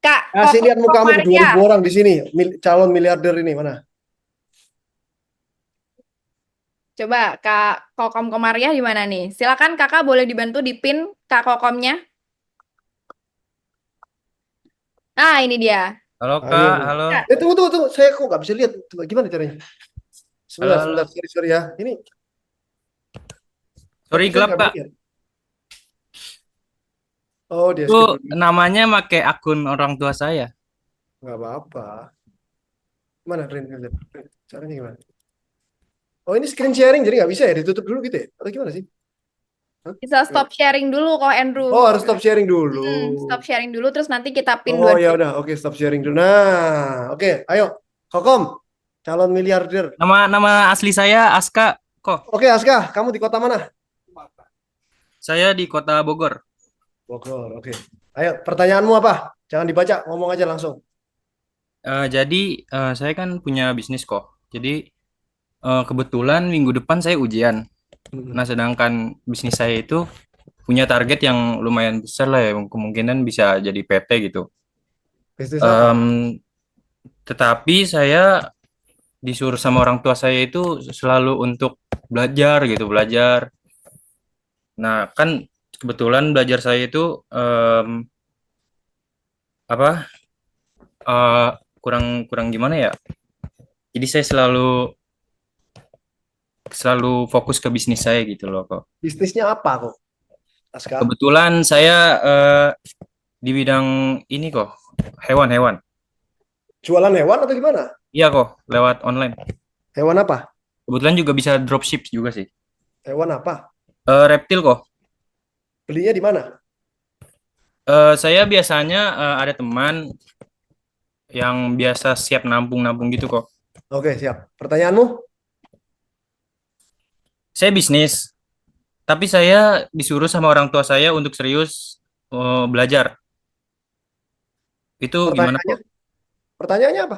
Kak Kasih Kokom lihat mukamu ke Komaria. 2.000 orang di sini. Calon miliarder ini mana? Coba Kak Kokom Komariah di mana nih? Silakan Kakak boleh dibantu di pin Kak Kokomnya. Nah, ini dia. Halo Ayo. Kak, halo. Ya. Tunggu. Saya kok nggak bisa lihat. Coba, gimana caranya? Halo, Sebentar, halo. sebentar. Sorry ya. Ini Sorry saya gelap nggak Kak. lihat. Oh, dia Itu skip dulu. namanya pakai akun orang tua saya. Nggak apa-apa. Mana Rin? Lihat. Caranya gimana? Oh, ini screen sharing jadi nggak bisa ya? Ditutup dulu gitu ya? Atau gimana sih? Hah? Bisa stop sharing dulu kok Andrew. Oh, harus stop sharing dulu. Stop sharing dulu terus nanti kita pin Oh ya dua. udah, oke stop sharing dulu. Nah, oke, ayo, Kokom, calon miliarder. Nama asli saya Aska kok. Oke, Aska, kamu di kota mana? Saya di Kota Bogor. Bogor, oke. Ayo, pertanyaanmu apa? Jangan dibaca, ngomong aja langsung. Jadi saya kan punya bisnis kok. Jadi kebetulan minggu depan saya ujian. Hmm. Nah, sedangkan bisnis saya itu punya target yang lumayan besar lah ya. Kemungkinan bisa jadi PT gitu. Bisnis apa? Em, tetapi saya disuruh sama orang tua saya itu selalu untuk belajar gitu, belajar. Nah, kan kebetulan belajar saya itu apa eh, kurang kurang gimana ya? Jadi saya selalu selalu fokus ke bisnis saya gitu loh kok. Bisnisnya apa kok, Aska? Kebetulan saya di bidang ini kok, hewan-hewan. Jualan hewan atau gimana? Iya kok, lewat online. Hewan apa? Kebetulan juga bisa dropship juga sih. Hewan apa? Reptil kok. Belinya di mana? Saya biasanya ada teman yang biasa siap nampung-nampung gitu kok. Oke, siap. Pertanyaanmu? Saya bisnis, tapi saya disuruh sama orang tua saya untuk serius belajar. Itu gimana Pertanyaannya? kok? Pertanyaannya apa?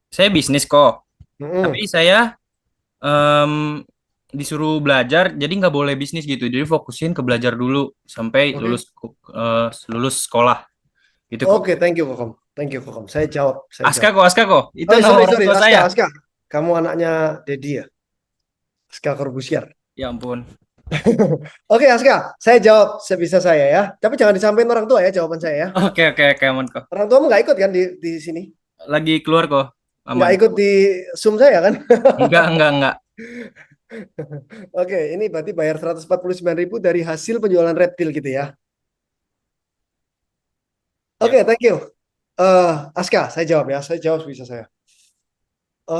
Saya bisnis kok, Mm-mm. tapi saya em, disuruh belajar, jadi nggak boleh bisnis gitu. Jadi fokusin ke belajar dulu sampai Oke. lulus sekolah gitu kok. Oke, thank you, Kokom. Thank you, Kokom. Saya jawab, saya Aska jawab. kok, Aska kok. Itu Oh, nama sorry, orang sorry. tua Aska, saya. Aska. Kamu anaknya Dedi ya? Aska Corbusier. Ya ampun. Oke, Aska. Saya jawab sebisa saya ya. Tapi jangan disampaikan orang tua ya jawaban saya ya. Oke, oke, oke, aman kok. Orang tuamu nggak ikut kan di sini? Lagi keluar kok, Nggak aman. ikut di Zoom saya kan? Enggak, enggak, enggak. Oke, ini berarti bayar 149.000 dari hasil penjualan reptil gitu ya. Ya. Oke, thank you. Aska, saya jawab ya. Saya jawab sebisa saya.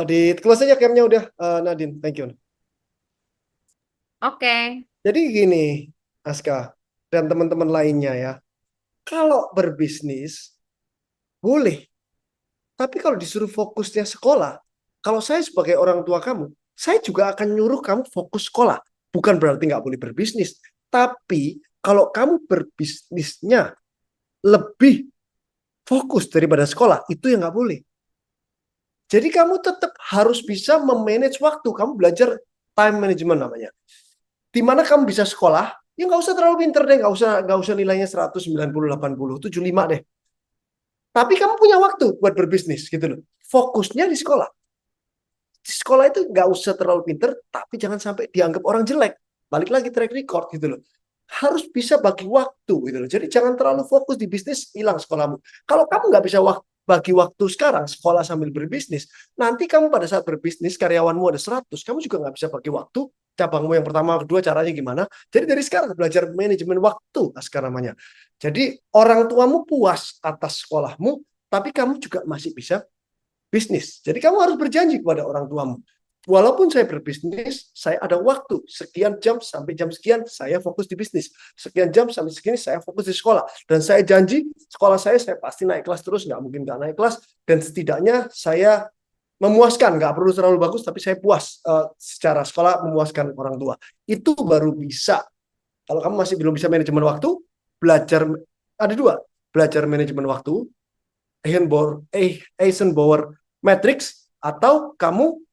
Di close aja camnya udah, Nadine. Thank you. Oke. Jadi gini, Aska dan teman-teman lainnya ya. Kalau berbisnis, boleh. Tapi kalau disuruh fokusnya sekolah, kalau saya sebagai orang tua kamu, saya juga akan nyuruh kamu fokus sekolah. Bukan berarti nggak boleh berbisnis. Tapi kalau kamu berbisnisnya lebih fokus daripada sekolah, itu yang nggak boleh. Jadi kamu tetap harus bisa memanage waktu. Kamu belajar time management namanya. Di mana kamu bisa sekolah, ya nggak usah terlalu pinter deh, nggak usah nilainya 190, 80, 75 deh. Tapi kamu punya waktu buat berbisnis gitu loh. Fokusnya di sekolah. Di sekolah itu nggak usah terlalu pinter, tapi jangan sampai dianggap orang jelek. Balik lagi track record gitu loh. Harus bisa bagi waktu gitu loh. Jadi jangan terlalu fokus di bisnis, hilang sekolahmu. Kalau kamu nggak bisa bagi waktu sekarang, sekolah sambil berbisnis, nanti kamu pada saat berbisnis, karyawanmu ada 100, kamu juga nggak bisa bagi waktu, cabangmu yang pertama, kedua, caranya gimana. Jadi dari sekarang belajar manajemen waktu, Askar namanya. Jadi orang tuamu puas atas sekolahmu, tapi kamu juga masih bisa bisnis. Jadi kamu harus berjanji kepada orang tuamu. Walaupun saya berbisnis, saya ada waktu sekian jam sampai jam sekian saya fokus di bisnis. Sekian jam sampai segini saya fokus di sekolah. Dan saya janji sekolah saya pasti naik kelas terus, nggak mungkin nggak naik kelas. Dan setidaknya saya memuaskan, nggak perlu terlalu bagus, tapi saya puas secara sekolah memuaskan orang tua. Itu baru bisa. Kalau kamu masih belum bisa manajemen waktu, belajar ada dua, belajar manajemen waktu, Eisenhower Matrix, atau kamu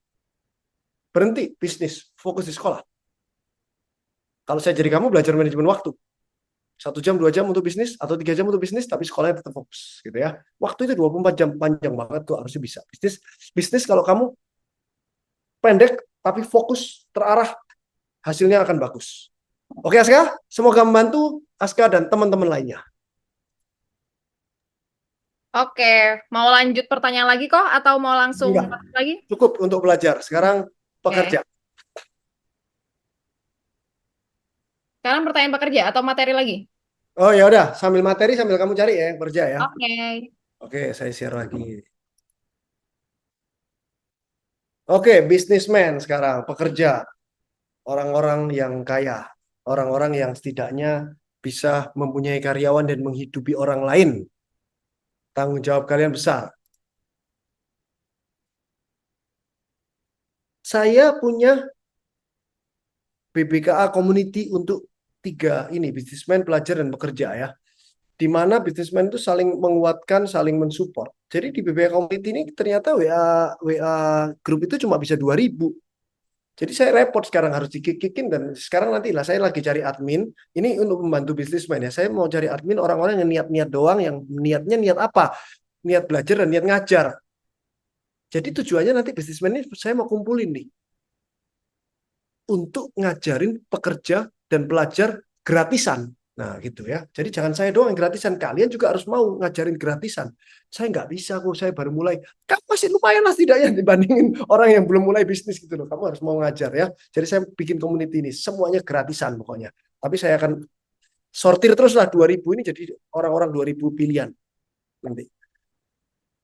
berhenti bisnis, fokus di sekolah. Kalau saya jadi kamu belajar manajemen waktu. 1 jam, 2 jam untuk bisnis, atau 3 jam untuk bisnis, tapi sekolahnya tetap fokus. Gitu ya. Waktu itu 24 jam, panjang banget tuh harusnya bisa. Bisnis kalau kamu pendek, tapi fokus, terarah, hasilnya akan bagus. Oke Aska, semoga membantu Aska dan teman-teman lainnya. Oke. Mau lanjut pertanyaan lagi kok atau mau langsung Enggak, masuk lagi? cukup untuk belajar. Sekarang Oke. pekerja. Sekarang pertanyaan pekerja atau materi lagi? Oh ya udah, sambil materi sambil kamu cari ya yang kerja ya. Oke. Oke, saya share lagi. Oke, bisnismen sekarang, pekerja, orang-orang yang kaya, orang-orang yang setidaknya bisa mempunyai karyawan dan menghidupi orang lain. Tanggung jawab kalian besar. Saya punya BBKA community untuk 3 ini, bisnismen, pelajar, dan pekerja ya. Di mana bisnismen itu saling menguatkan, saling mensupport. Jadi di BBKA community ini ternyata WA grup itu cuma bisa 2.000. Jadi saya repot sekarang harus dikikin, dan sekarang nanti lah saya lagi cari admin. Ini untuk membantu bisnismen ya. Saya mau cari admin orang-orang yang niat-niat doang, yang niatnya niat apa? Niat belajar dan niat ngajar. Jadi tujuannya nanti bisnismen ini saya mau kumpulin nih untuk ngajarin pekerja dan pelajar gratisan. Nah gitu ya. Jadi jangan saya doang yang gratisan. Kalian juga harus mau ngajarin gratisan. Saya nggak bisa kok, saya baru mulai. Kamu masih lumayan lah setidaknya dibandingin orang yang belum mulai bisnis gitu loh. Kamu harus mau ngajar ya. Jadi saya bikin community ini. Semuanya gratisan pokoknya. Tapi saya akan sortir terus lah 2000 ini jadi orang-orang 2000 pilihan nanti.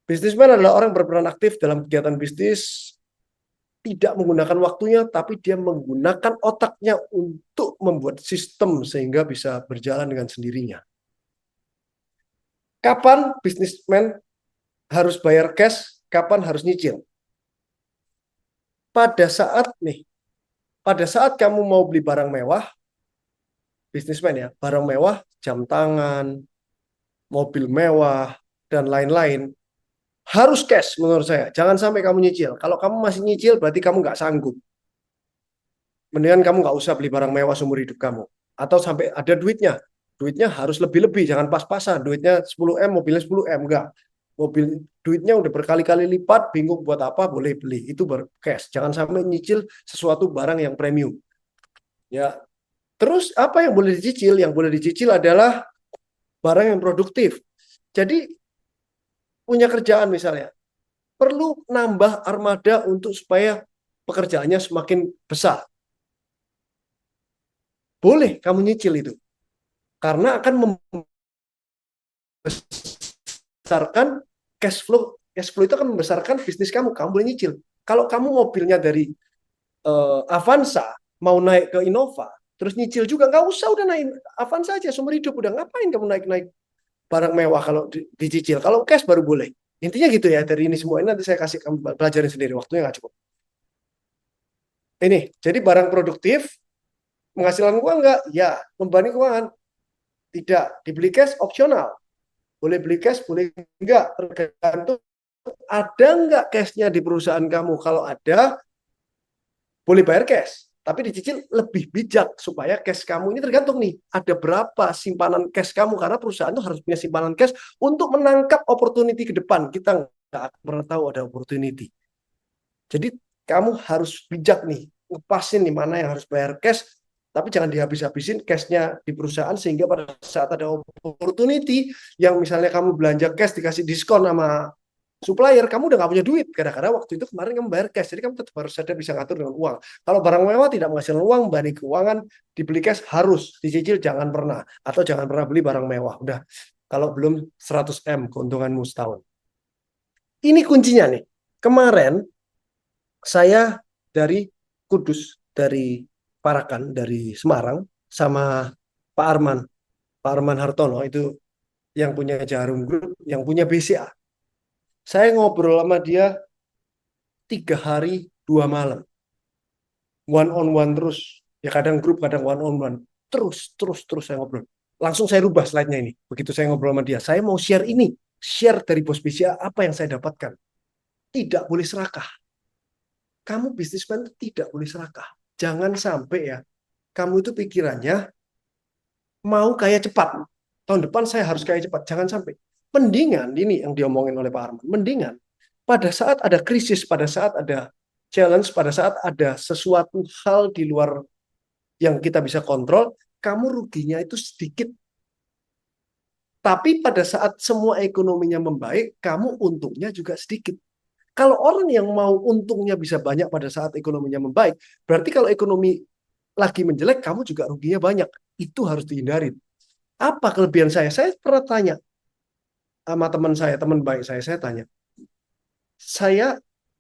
Bisnismen adalah orang berperan aktif dalam kegiatan bisnis, tidak menggunakan waktunya, tapi dia menggunakan otaknya untuk membuat sistem sehingga bisa berjalan dengan sendirinya. Kapan bisnismen harus bayar cash, kapan harus nyicil? Pada saat kamu mau beli barang mewah, bisnismen ya, barang mewah, jam tangan, mobil mewah, dan lain-lain, harus cash menurut saya. Jangan sampai kamu nyicil. Kalau kamu masih nyicil, berarti kamu nggak sanggup. Mendingan kamu nggak usah beli barang mewah seumur hidup kamu. Atau sampai ada duitnya. Duitnya harus lebih-lebih, jangan pas-pasan. Duitnya 10M, mobilnya 10M, enggak. Duitnya udah berkali-kali lipat, bingung buat apa, boleh beli. Itu baru cash. Jangan sampai nyicil sesuatu barang yang premium. Ya. Terus apa yang boleh dicicil? Yang boleh dicicil adalah barang yang produktif. Jadi punya kerjaan misalnya, perlu nambah armada untuk supaya pekerjaannya semakin besar. Boleh kamu nyicil itu. Karena akan membesarkan cash flow. Cash flow itu akan membesarkan bisnis kamu. Kamu boleh nyicil. Kalau kamu mobilnya dari Avanza, mau naik ke Innova, terus nyicil juga, nggak usah, udah naik Avanza aja, seumur hidup. Udah ngapain kamu naik-naik barang mewah kalau dicicil. Kalau cash baru boleh. Intinya gitu ya, dari ini semua ini nanti saya kasih kamu pelajarin sendiri, waktunya nggak cukup. Ini, jadi barang produktif, menghasilkan uang nggak? Ya, membebani keuangan. Tidak, dibeli cash opsional. Boleh beli cash, boleh enggak. Tergantung ada nggak cashnya di perusahaan kamu. Kalau ada, boleh bayar cash. Tapi dicicil lebih bijak supaya cash kamu ini tergantung nih. Ada berapa simpanan cash kamu. Karena perusahaan itu harus punya simpanan cash untuk menangkap opportunity ke depan. Kita nggak akan pernah tahu ada opportunity. Jadi kamu harus bijak nih. Ngepasin nih mana yang harus bayar cash. Tapi jangan dihabis-habisin cashnya di perusahaan sehingga pada saat ada opportunity yang misalnya kamu belanja cash dikasih diskon sama supplier, kamu udah nggak punya duit. Gara-gara waktu itu kemarin kamu bayar cash. Jadi kamu tetap harus ada bisa ngatur dengan uang. Kalau barang mewah tidak menghasilkan uang, bani keuangan, dibeli cash harus. Dicicil jangan pernah. Atau jangan pernah beli barang mewah. Udah. Kalau belum 100M keuntunganmu setahun. Ini kuncinya nih. Kemarin saya dari Kudus, dari Parakan, dari Semarang, sama Pak Arman. Pak Arman Hartono itu yang punya Jarum Group, yang punya BCA. Saya ngobrol sama dia 3 hari 2 malam, one on one terus. Ya kadang grup, kadang one on one. Terus saya ngobrol. Langsung saya rubah slide-nya ini. Begitu saya ngobrol sama dia, saya mau share ini, share dari bos BCA apa yang saya dapatkan. Tidak boleh serakah. Kamu bisnismen tidak boleh serakah. Jangan sampai ya, kamu itu pikirannya mau kaya cepat. Tahun depan saya harus kaya cepat. Jangan sampai. Mendingan, ini yang diomongin oleh Pak Arman, mendingan pada saat ada krisis, pada saat ada challenge, pada saat ada sesuatu hal di luar yang kita bisa kontrol, kamu ruginya itu sedikit. Tapi pada saat semua ekonominya membaik, kamu untungnya juga sedikit. Kalau orang yang mau untungnya bisa banyak pada saat ekonominya membaik, berarti kalau ekonomi lagi menjelek, kamu juga ruginya banyak. Itu harus dihindari. Apa kelebihan saya? Saya pernah tanya sama teman saya, teman baik saya tanya.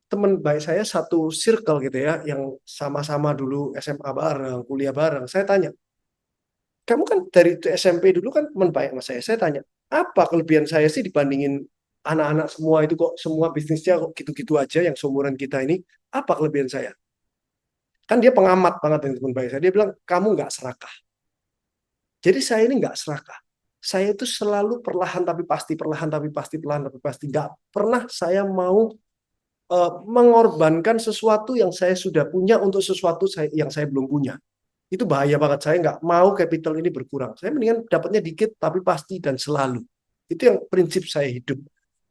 Teman baik saya satu circle gitu ya, yang sama-sama dulu SMA bareng, kuliah bareng. Saya tanya, kamu kan dari SMP dulu kan teman baik sama saya. Saya tanya, apa kelebihan saya sih dibandingin anak-anak semua itu kok semua bisnisnya kok gitu-gitu aja yang seumuran kita ini? Apa kelebihan saya? Kan dia pengamat banget yang teman baik saya. Dia bilang, kamu nggak serakah. Jadi saya ini nggak serakah. Saya itu selalu perlahan tapi pasti, perlahan tapi pasti, perlahan tapi pasti. Nggak pernah saya mau mengorbankan sesuatu yang saya sudah punya untuk sesuatu yang saya belum punya. Itu bahaya banget. Saya nggak mau capital ini berkurang. Saya mendingan dapatnya dikit tapi pasti dan selalu. Itu yang prinsip saya hidup.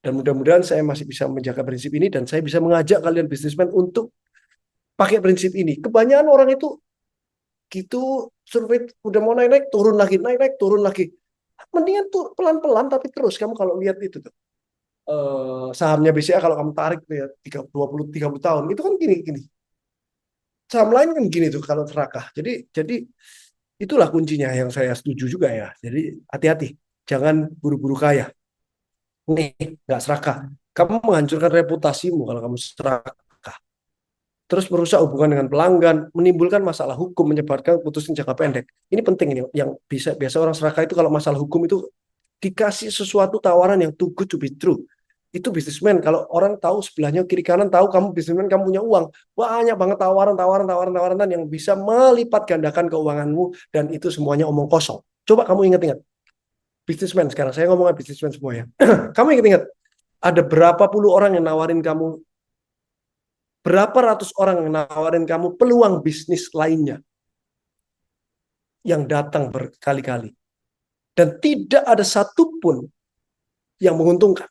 Dan mudah-mudahan saya masih bisa menjaga prinsip ini dan saya bisa mengajak kalian bisnismen untuk pakai prinsip ini. Kebanyakan orang itu gitu survei udah mau naik-naik turun lagi, naik-naik turun lagi. Mendingan tuh pelan-pelan tapi terus kamu kalau lihat itu tuh sahamnya BCA kalau kamu tarik tuh ya 30 tahun itu kan gini-gini. Saham lain kan gini tuh kalau serakah. Jadi itulah kuncinya yang saya setuju juga ya. Jadi hati-hati, jangan buru-buru kaya. Nih, nggak serakah. Kamu menghancurkan reputasimu kalau kamu serakah. Terus merusak hubungan dengan pelanggan, menimbulkan masalah hukum, menyebabkan putusan jangka pendek. Ini penting ini, yang biasa orang serakah itu kalau masalah hukum itu dikasih sesuatu tawaran yang too good to be true. Itu bisnismen. Kalau orang tahu sebelahnya kiri kanan tahu kamu bisnismen, kamu punya uang, banyak banget tawaran yang bisa melipat gandakan keuanganmu dan itu semuanya omong kosong. Coba kamu ingat-ingat. Bisnismen sekarang, saya ngomongin bisnismen semua ya. Kamu ingat-ingat, ada berapa puluh orang yang nawarin kamu, berapa ratus orang yang nawarin kamu peluang bisnis lainnya yang datang berkali-kali. Dan tidak ada satupun yang menguntungkan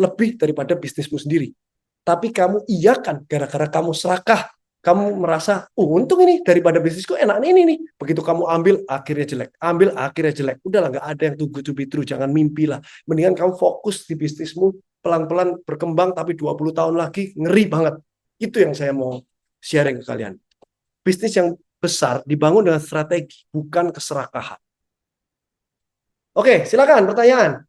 lebih daripada bisnismu sendiri. Tapi kamu iyakan gara-gara kamu serakah. Kamu merasa, untung ini daripada bisnisku enak ini nih. Begitu kamu ambil, akhirnya jelek. Ambil, akhirnya jelek. Udahlah, nggak ada yang too good to be true. Jangan mimpi lah. Mendingan kamu fokus di bisnismu, pelan-pelan berkembang, tapi 20 tahun lagi, ngeri banget. Itu yang saya mau sharing ke kalian. Bisnis yang besar dibangun dengan strategi, bukan keserakahan. Oke, silakan pertanyaan.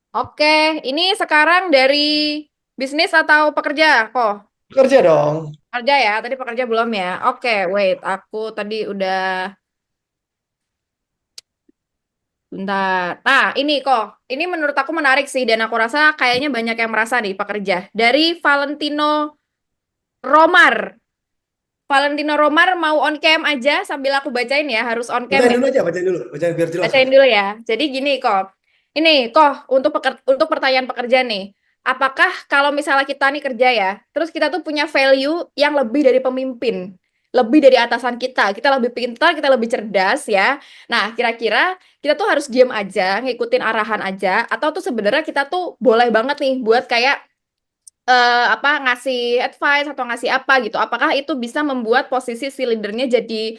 Oke, ini sekarang dari bisnis atau pekerja kok? Kerja dong. Pekerja ya, tadi pekerja belum ya? Oke, wait, aku tadi udah bentar. Nah, ini kok. Ini menurut aku menarik sih dan aku rasa kayaknya banyak yang merasa nih pekerja. Dari Valentino Romar. Valentino Romar mau on cam aja sambil aku bacain ya, harus on cam Bacain ya. dulu aja, bacain dulu. Bacain biar jelas. Bacain dulu ya. Jadi gini kok. Ini kok untuk pertanyaan pekerja nih. Apakah kalau misalnya kita nih kerja ya, terus kita tuh punya value yang lebih dari pemimpin, lebih dari atasan kita lebih pintar, kita lebih cerdas ya. Nah, kira-kira kita tuh harus diam aja, ngikutin arahan aja, atau tuh sebenarnya kita tuh boleh banget nih buat kayak apa ngasih advice atau ngasih apa gitu. Apakah itu bisa membuat posisi si leadernya jadi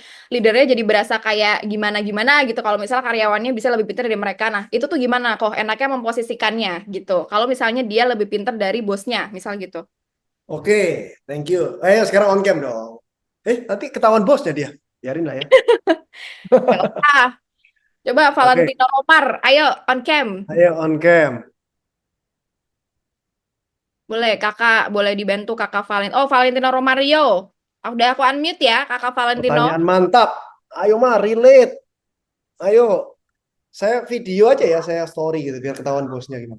berasa kayak gimana-gimana gitu kalau misalnya karyawannya bisa lebih pintar dari mereka. Nah, itu tuh gimana kok enaknya memposisikannya gitu. Kalau misalnya dia lebih pintar dari bosnya, misal gitu. Oke, thank you. Ayo sekarang on cam dong. Nanti ketahuan bosnya dia. Biarin lah ya. Nggak usah. Coba Oke, Valentino Romar, ayo on cam. ayo on cam. Boleh kakak, boleh dibantu kakak Valentino Romario. Udah aku unmute ya kakak Valentino. Pertanyaan mantap. Ayo mah relate. Ayo, saya video aja ya, saya story gitu biar ketahuan bosnya gimana.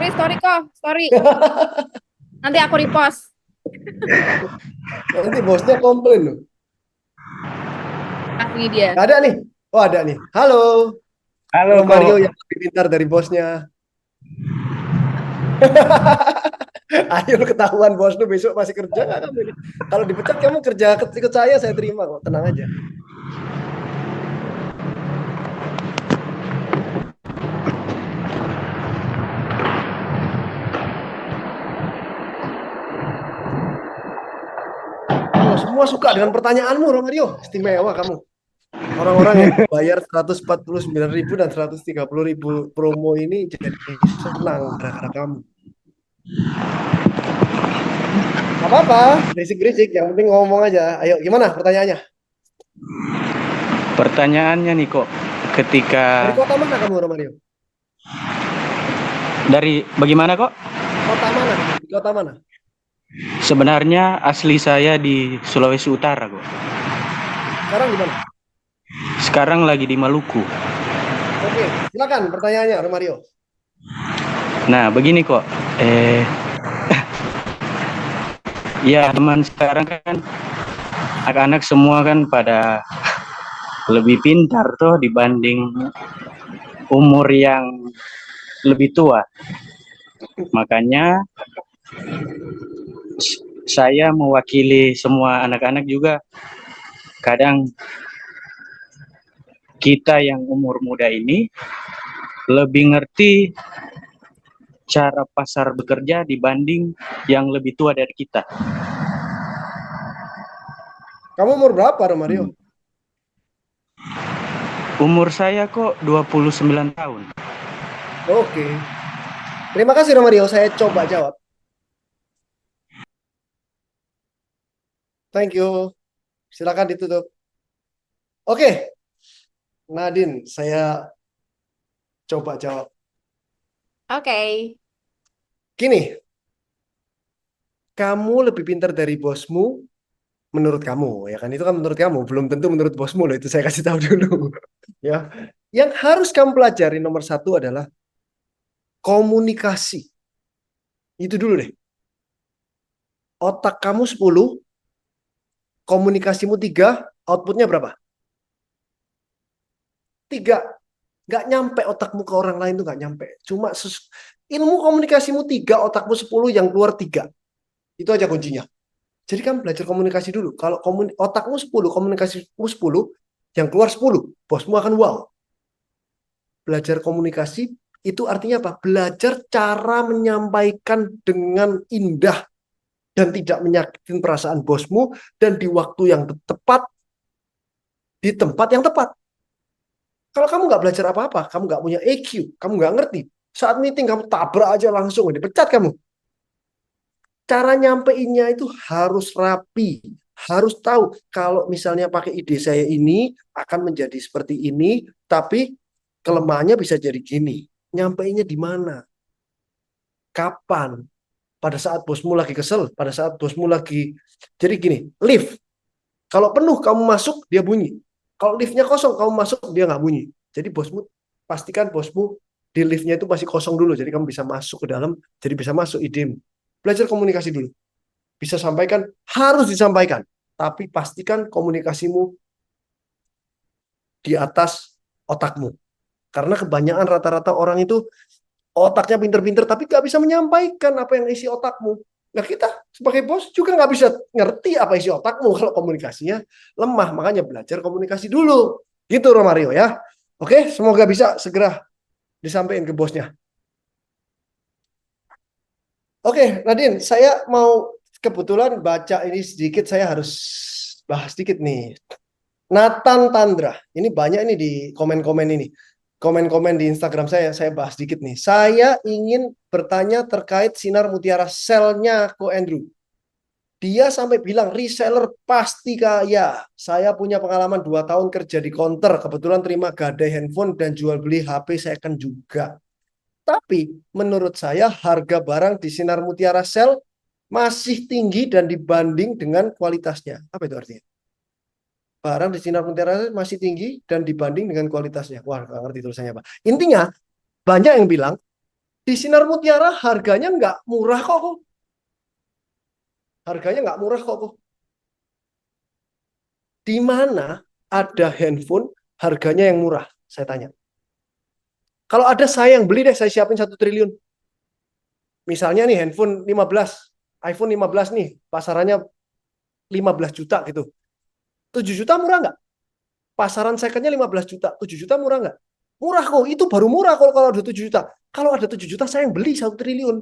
Story kok, story. Nanti aku repost. Nanti bosnya komplain loh. Ini dia. Gak ada nih. Oh ada nih. Halo. Halo Mario kok. yang lebih pintar dari bosnya. Ayo ketahuan bos lu besok masih kerja nggak kamu ini? Kalau dipecat kamu kerja ikut saya terima kok. Tenang aja. Oh, semua suka dengan pertanyaanmu, Romario. Istimewa kamu. Orang-orang yang bayar 149.000 dan 130.000 promo ini jadi senang gara-gara kamu. Gak apa-apa, berisik-berisik. Yang penting ngomong aja. Ayo, gimana pertanyaannya? Pertanyaannya nih kok, ketika Dari kota mana kamu, Romario? dari bagaimana kok? Kota mana? Di kota mana? Sebenarnya asli saya di Sulawesi Utara kok. Sekarang di mana? Sekarang lagi di Maluku. Oke, silakan pertanyaannya, Romario. Nah, begini kok. Ya teman sekarang kan anak-anak semua kan pada lebih pintar tuh dibanding umur yang lebih tua. Makanya saya mewakili semua anak-anak juga. Kadang kita yang umur muda ini lebih ngerti cara pasar bekerja dibanding yang lebih tua dari kita. Kamu umur berapa, Romario? Umur saya kok 29 tahun. Oke. Terima kasih, Romario. Saya coba jawab. Thank you. Silakan ditutup. Oke. Nadine, saya coba jawab. Oke. Gini, kamu lebih pintar dari bosmu menurut kamu, ya kan? Itu kan menurut kamu, belum tentu menurut bosmu loh. Itu saya kasih tahu dulu. Ya. Yang harus kamu pelajari nomor satu adalah komunikasi. Itu dulu deh. Otak kamu 10, komunikasimu 3, outputnya berapa? 3. Nggak nyampe otakmu ke orang lain tuh nggak nyampe. Cuma ilmu komunikasimu 3, otakmu 10, yang keluar 3. Itu aja kuncinya. Jadi kan belajar komunikasi dulu. Kalau otakmu 10, komunikasimu 10, yang keluar 10, bosmu akan wow. Belajar komunikasi itu artinya apa? Belajar cara menyampaikan dengan indah dan tidak menyakitkan perasaan bosmu dan di waktu yang tepat, di tempat yang tepat. Kalau kamu nggak belajar apa-apa, kamu nggak punya EQ, kamu nggak ngerti. Saat meeting kamu tabrak aja langsung, dipecat kamu. Cara nyampeinnya itu harus rapi, harus tahu kalau misalnya pakai ide saya ini akan menjadi seperti ini, tapi kelemahannya bisa jadi gini. Nyampeinnya di mana? Kapan? Pada saat bosmu lagi kesel, pada saat bosmu lagi... Jadi gini, lift. Kalau penuh kamu masuk, dia bunyi. Kalau liftnya kosong, kamu masuk, dia nggak bunyi. Jadi pastikan bosmu di liftnya itu masih kosong dulu. Jadi kamu bisa masuk ke dalam, jadi bisa masuk idemu. Belajar komunikasi dulu. Bisa sampaikan, harus disampaikan. Tapi pastikan komunikasimu di atas otakmu. Karena kebanyakan rata-rata orang itu otaknya pinter-pinter, tapi nggak bisa menyampaikan apa yang isi otakmu. Nah kita sebagai bos juga nggak bisa ngerti apa isi otakmu kalau komunikasinya lemah. Makanya belajar komunikasi dulu. Gitu Romario ya. Oke, semoga bisa segera disampaikan ke bosnya. Oke, Nadine, saya mau kebetulan baca ini sedikit, saya harus bahas sedikit nih. Nathan Tandra, ini banyak ini di komen-komen ini. Komen-komen di Instagram saya bahas sedikit nih. Saya ingin bertanya terkait Sinar Mutiara Sell-nya Ko Andrew. Dia sampai bilang reseller pasti kaya. Saya punya pengalaman 2 tahun kerja di counter. Kebetulan terima gadai handphone dan jual beli HP second juga. Tapi menurut saya harga barang di Sinar Mutiara Sell masih tinggi dan dibanding dengan kualitasnya. Apa itu artinya? Barang di Sinar Mutiara masih tinggi dan dibanding dengan kualitasnya. Wah, nggak ngerti tulisannya apa. Intinya, banyak yang bilang, di Sinar Mutiara harganya nggak murah kok. Harganya nggak murah kok. Di mana ada handphone harganya yang murah? Saya tanya. Kalau ada saya yang beli deh, saya siapin 1 triliun. Misalnya nih handphone 15, iPhone 15 nih, pasarannya 15 juta gitu. 7 juta murah nggak? Pasaran secondnya 15 juta, 7 juta murah nggak? Murah kok, itu baru murah kalau ada 7 juta. Kalau ada 7 juta saya yang beli 1 triliun.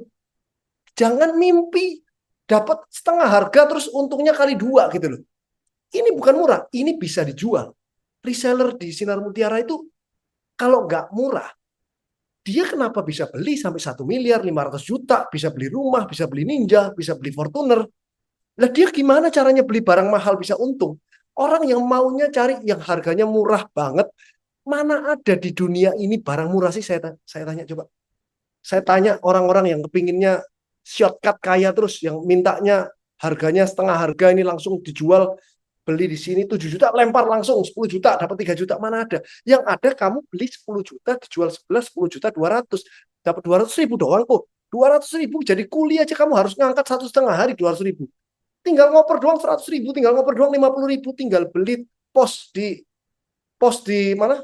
Jangan mimpi dapat setengah harga terus untungnya kali 2 gitu loh. Ini bukan murah, ini bisa dijual. Reseller di Sinar Mutiara itu kalau nggak murah, dia kenapa bisa beli sampai 1 miliar 500 juta, bisa beli rumah, bisa beli Ninja, bisa beli Fortuner. Lah dia gimana caranya beli barang mahal bisa untung? Orang yang maunya cari yang harganya murah banget, mana ada di dunia ini barang murah sih, saya tanya coba. Saya tanya orang-orang yang kepinginnya shortcut kaya terus, yang mintanya harganya setengah harga ini langsung dijual, beli di sini 7 juta, lempar langsung 10 juta, dapat 3 juta, mana ada. Yang ada kamu beli 10 juta, dijual 11, 10 juta 200, dapat 200 ribu doang kok. 200 ribu, jadi kuli aja kamu harus ngangkat 1,5 hari 200 ribu. Tinggal ngoper doang 100 ribu, tinggal ngoper doang 50 ribu, tinggal beli pos di mana?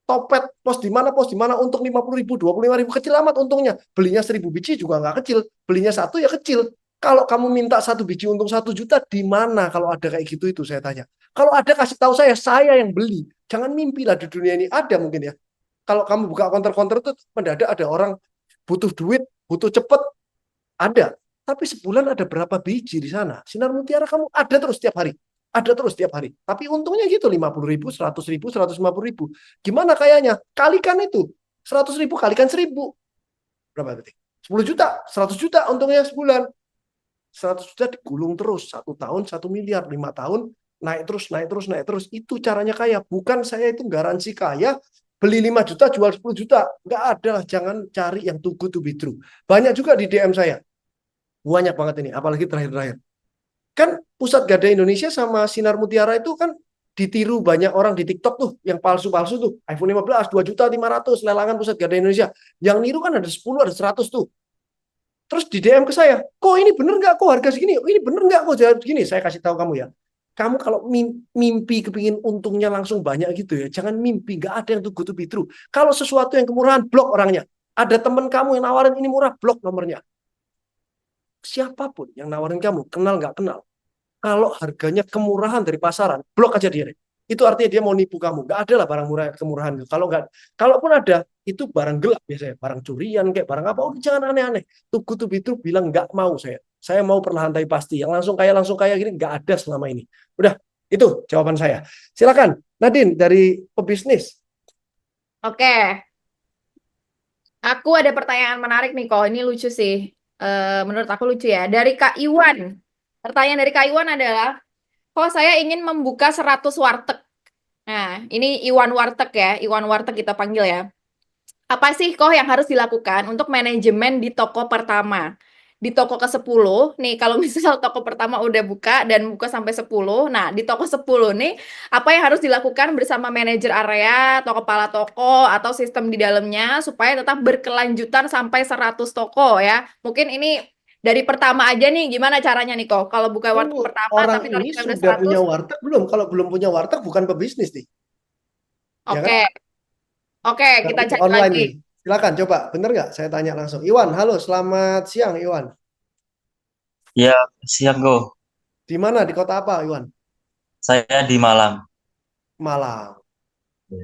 Topet, pos di mana untuk 50 ribu, 25 ribu, kecil amat untungnya. Belinya 1000 biji juga nggak kecil, belinya 1 ya kecil. Kalau kamu minta 1 biji untung 1 juta, di mana kalau ada kayak gitu itu saya tanya. Kalau ada kasih tahu saya yang beli. Jangan mimpi lah di dunia ini ada mungkin ya. kalau kamu buka counter-counter tuh mendadak ada orang butuh duit, butuh cepet, ada. Tapi sebulan ada berapa biji di sana? Sinar Mutiara kamu ada terus tiap hari. Ada terus tiap hari. Tapi untungnya gitu 50.000, 100.000, 150.000. Gimana kayaknya? Kalikan itu. 100.000 kalikan 1.000. Berapa berarti? 10 juta, 100 juta untungnya sebulan. 100 juta digulung terus. 1 tahun 1 miliar, 5 tahun naik terus, naik terus, naik terus. Itu caranya kaya. Bukan saya itu garansi kaya, beli 5 juta, jual 10 juta. Nggak ada, jangan cari yang too good to be true. Banyak juga di DM saya. Banyak banget ini, apalagi terakhir-terakhir. Kan Pusat Gadai Indonesia sama Sinar Mutiara itu kan ditiru banyak orang di TikTok tuh, yang palsu-palsu tuh. iPhone 15, 2.500.000, lelangan Pusat Gadai Indonesia. Yang niru kan ada 10, ada 100 tuh. Terus di DM ke saya, kok ini bener nggak kok harga segini? Ini bener nggak kok harga segini? Saya kasih tahu kamu ya. Kamu kalau mimpi kepingin untungnya langsung banyak gitu ya, jangan mimpi, nggak ada yang too good to be true. Kalau sesuatu yang kemurahan, blok orangnya. Ada teman kamu yang nawarin ini murah, blok nomornya. Siapapun yang nawarin kamu, kenal nggak kenal. Kalau harganya kemurahan dari pasaran, blok aja dia. Itu artinya dia mau nipu kamu. Nggak ada lah barang murah kemurahan. Kalau nggak, kalaupun ada, itu barang gelap biasanya. Barang curian kayak barang apa. Udah jangan aneh-aneh. Tuku tuh itu bilang nggak mau saya. Saya mau perlahan tapi pasti. Yang langsung kaya gini nggak ada selama ini. Udah, itu jawaban saya. Silakan, Nadine dari pebisnis. Oke, aku ada pertanyaan menarik nih kok. Ini lucu sih. Menurut aku lucu ya. Dari Kak Iwan. Pertanyaan dari Kak Iwan adalah, kok saya ingin membuka 100 warteg. Nah, ini Iwan Warteg ya. Iwan Warteg kita panggil ya. Apa sih kok yang harus dilakukan untuk manajemen di toko pertama? Di toko ke-10, nih kalau misal toko pertama udah buka dan buka sampai 10, nah di toko 10 nih, apa yang harus dilakukan bersama manajer area, atau kepala toko, atau sistem di dalamnya, supaya tetap berkelanjutan sampai 100 toko ya. Mungkin ini dari pertama aja nih, gimana caranya nih kok? Kalau buka warteg pertama, Orang tapi ini targetnya udah sudah punya 100, warteg belum? Kalau belum punya warteg bukan pebisnis nih. Ya kan? oke. Oke, kita Itu cek online lagi. nih. Silakan coba, bener nggak? Saya tanya langsung. Iwan, halo, selamat siang Iwan. Ya, siang Go. Di mana? Di kota apa, Iwan? Saya di Malang. Malang.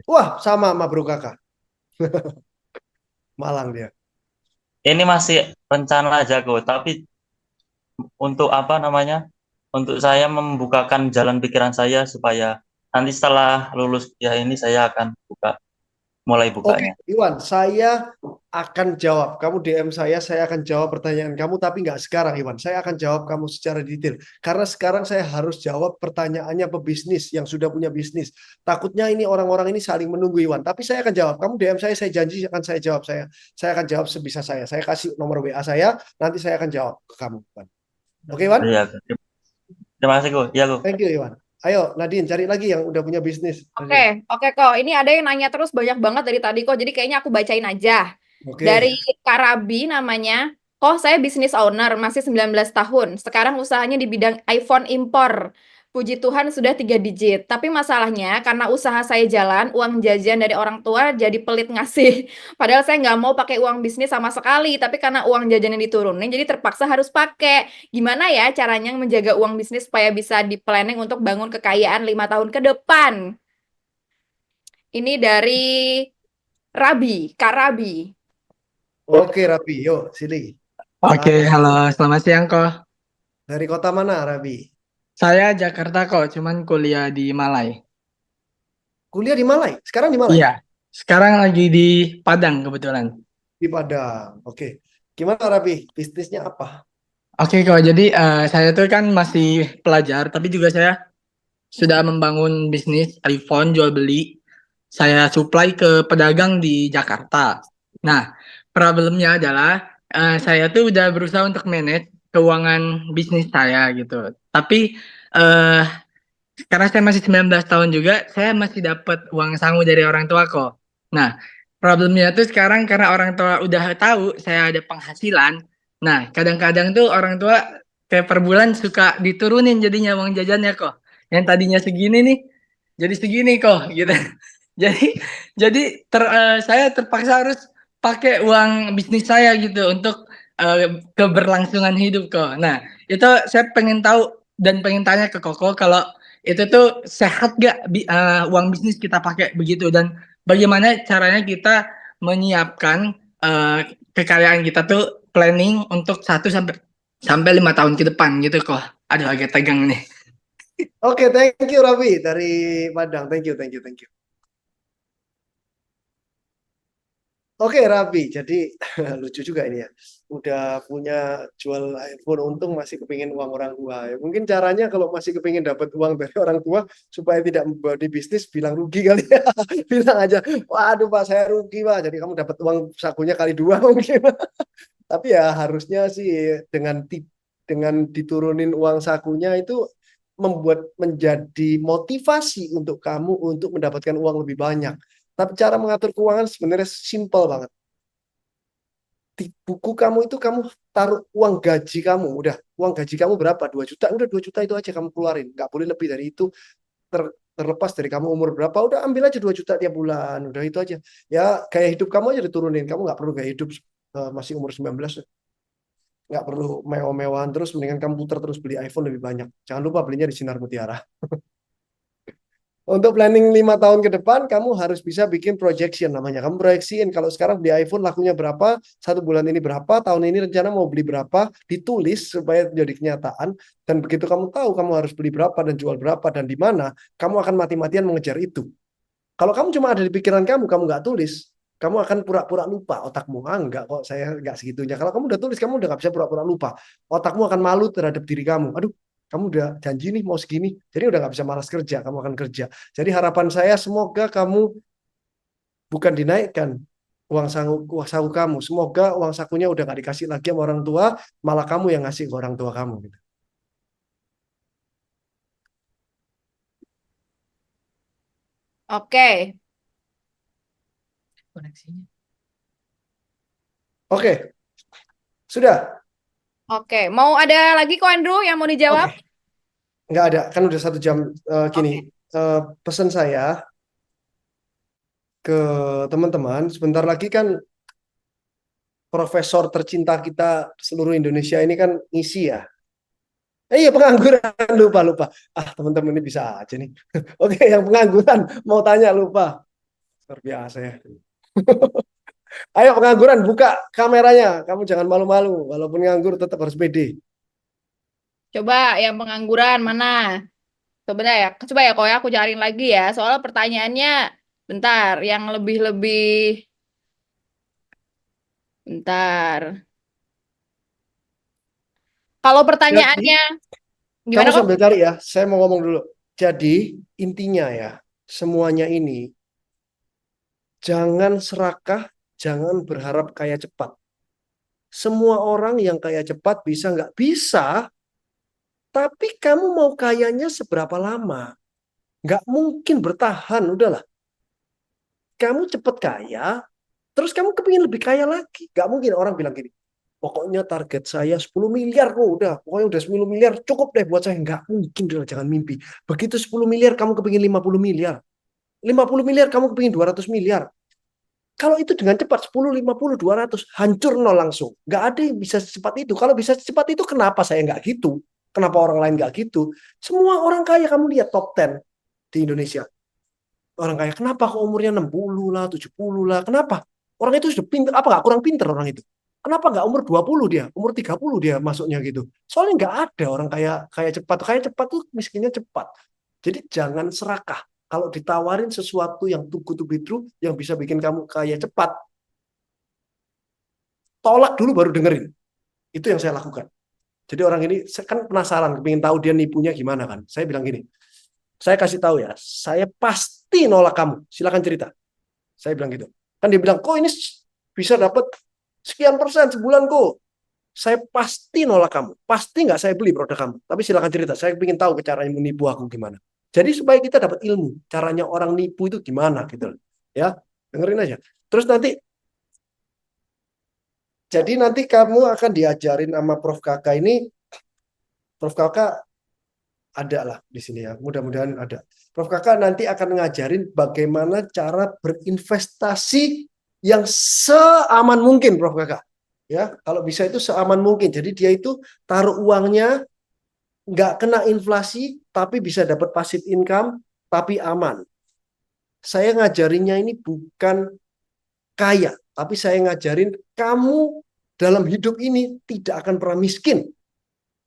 Wah, sama bro kakak. Malang dia. Ini masih rencana aja Go, tapi untuk apa namanya? Untuk saya membukakan jalan pikiran saya supaya nanti setelah lulus ya ini saya akan mulai Oke, bukanya. Iwan, saya akan jawab. Kamu DM saya akan jawab pertanyaan kamu, tapi nggak sekarang, Iwan. Saya akan jawab kamu secara detail. Karena sekarang saya harus jawab pertanyaannya pebisnis yang sudah punya bisnis. Takutnya ini orang-orang ini saling menunggu, Iwan. Tapi saya akan jawab. Kamu DM saya janji akan saya jawab. Saya akan jawab sebisa saya. Saya kasih nomor WA saya, nanti saya akan jawab ke kamu, Iwan. Oke, Iwan? Iya, terima kasih Go. Iya Go. Thank you, Iwan. Ayo, Nadine, cari lagi yang udah punya bisnis. Oke, oke kok. Ini ada yang nanya terus banyak banget dari tadi kok. Jadi kayaknya aku bacain aja. Oke. Dari Karabi namanya, kok saya bisnis owner, masih 19 tahun. Sekarang usahanya di bidang iPhone impor. Puji Tuhan sudah 3 digit. Tapi masalahnya karena usaha saya jalan, uang jajan dari orang tua jadi pelit ngasih. Padahal saya nggak mau pakai uang bisnis sama sekali. Tapi karena uang jajannya diturunin, jadi terpaksa harus pakai. Gimana ya caranya menjaga uang bisnis supaya bisa di-planning untuk bangun kekayaan 5 tahun ke depan? Ini dari Kak Rabi. Oke, Rabi. Yuk, sini. Oke, halo, selamat siang kok. Dari kota mana, Rabi? Saya Jakarta kok, cuman kuliah di Malai. Kuliah di Malai. Sekarang di Malai? Iya, sekarang lagi di Padang kebetulan. Di Padang. Oke. Gimana, Rabi? Bisnisnya apa? Oke kok, jadi saya tuh kan masih pelajar, tapi juga saya sudah membangun bisnis iPhone jual beli. Saya supply ke pedagang di Jakarta. Nah, problemnya adalah saya tuh udah berusaha untuk manage keuangan bisnis saya gitu. Tapi eh karena saya masih 19 tahun juga, saya masih dapat uang sangu dari orang tua kok. Nah, problemnya tuh sekarang karena orang tua udah tahu saya ada penghasilan. Nah, kadang-kadang tuh orang tua kayak per bulan suka diturunin jadinya uang jajannya kok. Yang tadinya segini nih, jadi segini kok gitu. Jadi saya terpaksa harus pakai uang bisnis saya gitu untuk keberlangsungan hidup kok. Nah, itu saya pengen tahu dan pengen tanya ke Koko kalau itu tuh sehat gak uang bisnis kita pakai begitu, dan bagaimana caranya kita menyiapkan kekayaan kita tuh planning untuk 1 sampai 5 tahun ke depan gitu kok. Aduh agak tegang nih. Oke, thank you Raffi dari Padang. Thank you, thank you, thank you. Oke, Raffi. Jadi lucu juga ini ya. Udah punya jual iPhone, untung masih kepingin uang orang tua. Ya, mungkin caranya kalau masih kepingin dapat uang dari orang tua supaya tidak membawa di bisnis, bilang rugi kali ya. Bilang aja, waduh Pak, saya rugi Pak. Jadi kamu dapat uang sakunya kali 2 mungkin. Tapi ya harusnya sih dengan diturunin uang sakunya itu membuat menjadi motivasi untuk kamu untuk mendapatkan uang lebih banyak. Tapi cara mengatur keuangan sebenarnya simpel banget. Di buku kamu itu kamu taruh uang gaji kamu, udah uang gaji kamu berapa? 2 juta, udah 2 juta itu aja kamu keluarin. Nggak boleh lebih dari itu. Terlepas dari kamu umur berapa, udah ambil aja 2 juta tiap bulan, udah itu aja. Ya gaya hidup kamu aja diturunin. Kamu nggak perlu gaya hidup masih umur 19, nggak perlu mewah-mewahan terus, mendingan kamu putar terus beli iPhone lebih banyak. Jangan lupa belinya di Sinar Mutiara. Untuk planning 5 tahun ke depan, kamu harus bisa bikin projection namanya. Kamu proyeksiin kalau sekarang beli iPhone lakunya berapa, 1 bulan ini berapa, tahun ini rencana mau beli berapa, ditulis supaya jadi kenyataan. Dan begitu kamu tahu kamu harus beli berapa dan jual berapa dan di mana, kamu akan mati-matian mengejar itu. Kalau kamu cuma ada di pikiran kamu nggak tulis, kamu akan pura-pura lupa otakmu. Enggak kok, saya nggak segitunya. Kalau kamu udah tulis, kamu udah nggak bisa pura-pura lupa. Otakmu akan malu terhadap diri kamu. Aduh, kamu udah janji nih mau segini, jadi udah nggak bisa malas kerja, kamu akan kerja. Jadi harapan saya semoga kamu bukan dinaikkan uang saku kamu, semoga uang sakunya udah nggak dikasih lagi sama orang tua, malah kamu yang ngasih ke orang tua kamu. Gitu. Oke. Koneksinya. Oke, sudah. Oke, mau ada lagi kok Andrew yang mau dijawab? Oke, nggak ada, kan udah 1 jam gini. Oke. Pesan saya ke teman-teman, sebentar lagi kan profesor tercinta kita seluruh Indonesia ini kan ngisi ya. Iya pengangguran, lupa. Teman-teman ini bisa aja nih. Oke, yang pengangguran mau tanya lupa. Luar biasa ya. Ayo pengangguran buka kameranya. Kamu jangan malu-malu. Walaupun nganggur tetap harus pede. Coba yang pengangguran mana? Coba ya kok ya aku cariin lagi ya. Soalnya pertanyaannya bentar, yang lebih-lebih bentar. Kalau Jadi pertanyaannya kamu gimana kok? sambil cari ya. Saya mau ngomong dulu. Jadi intinya ya, semuanya ini jangan serakah, jangan berharap kaya cepat. Semua orang yang kaya cepat bisa nggak bisa, tapi kamu mau kayanya seberapa lama? Nggak mungkin bertahan, udahlah. Kamu cepat kaya, terus kamu kepingin lebih kaya lagi. Nggak mungkin orang bilang gini, pokoknya target saya 10 miliar kok, udah. Pokoknya udah 10 miliar, cukup deh buat saya. Nggak mungkin, udah, jangan mimpi. Begitu 10 miliar, kamu kepingin 50 miliar. 50 miliar, kamu kepingin 200 miliar. Kalau itu dengan cepat, 10, 50, 200, hancur nol langsung. Nggak ada yang bisa secepat itu. Kalau bisa secepat itu, kenapa saya nggak gitu? Kenapa orang lain nggak gitu? Semua orang kaya, kamu lihat top 10 di Indonesia. Orang kaya, kenapa kok umurnya 60 lah, 70 lah, kenapa? Orang itu sudah pinter, apa nggak kurang pinter orang itu? Kenapa nggak umur 20 dia, umur 30 dia masuknya gitu? Soalnya nggak ada orang kaya cepat. Kaya cepat tuh miskinnya cepat. Jadi jangan serakah. Kalau ditawarin sesuatu yang too good to be true, yang bisa bikin kamu kaya cepat, tolak dulu baru dengerin. Itu yang saya lakukan. Jadi orang ini kan penasaran, pengen tahu dia nipunya gimana kan. Saya bilang gini, saya kasih tahu ya, saya pasti nolak kamu. Silakan cerita. Saya bilang gitu. Kan dia bilang, kok ini bisa dapat sekian persen sebulan kok. Saya pasti nolak kamu. Pasti nggak saya beli produk kamu. Tapi silakan cerita. Saya ingin tahu caranya menipu aku gimana. Jadi supaya kita dapat ilmu. Caranya orang nipu itu gimana gitu. Ya, dengerin aja. Terus nanti, jadi nanti kamu akan diajarin sama Prof. Kakak ini. Prof. Kakak ada lah di sini ya. Mudah-mudahan ada. Prof. Kakak nanti akan ngajarin bagaimana cara berinvestasi yang seaman mungkin, Prof. Kakak. Ya, kalau bisa itu seaman mungkin. Jadi dia itu taruh uangnya nggak kena inflasi, tapi bisa dapat passive income, tapi aman. Saya ngajarinnya ini bukan kaya, tapi saya ngajarin kamu dalam hidup ini tidak akan pernah miskin.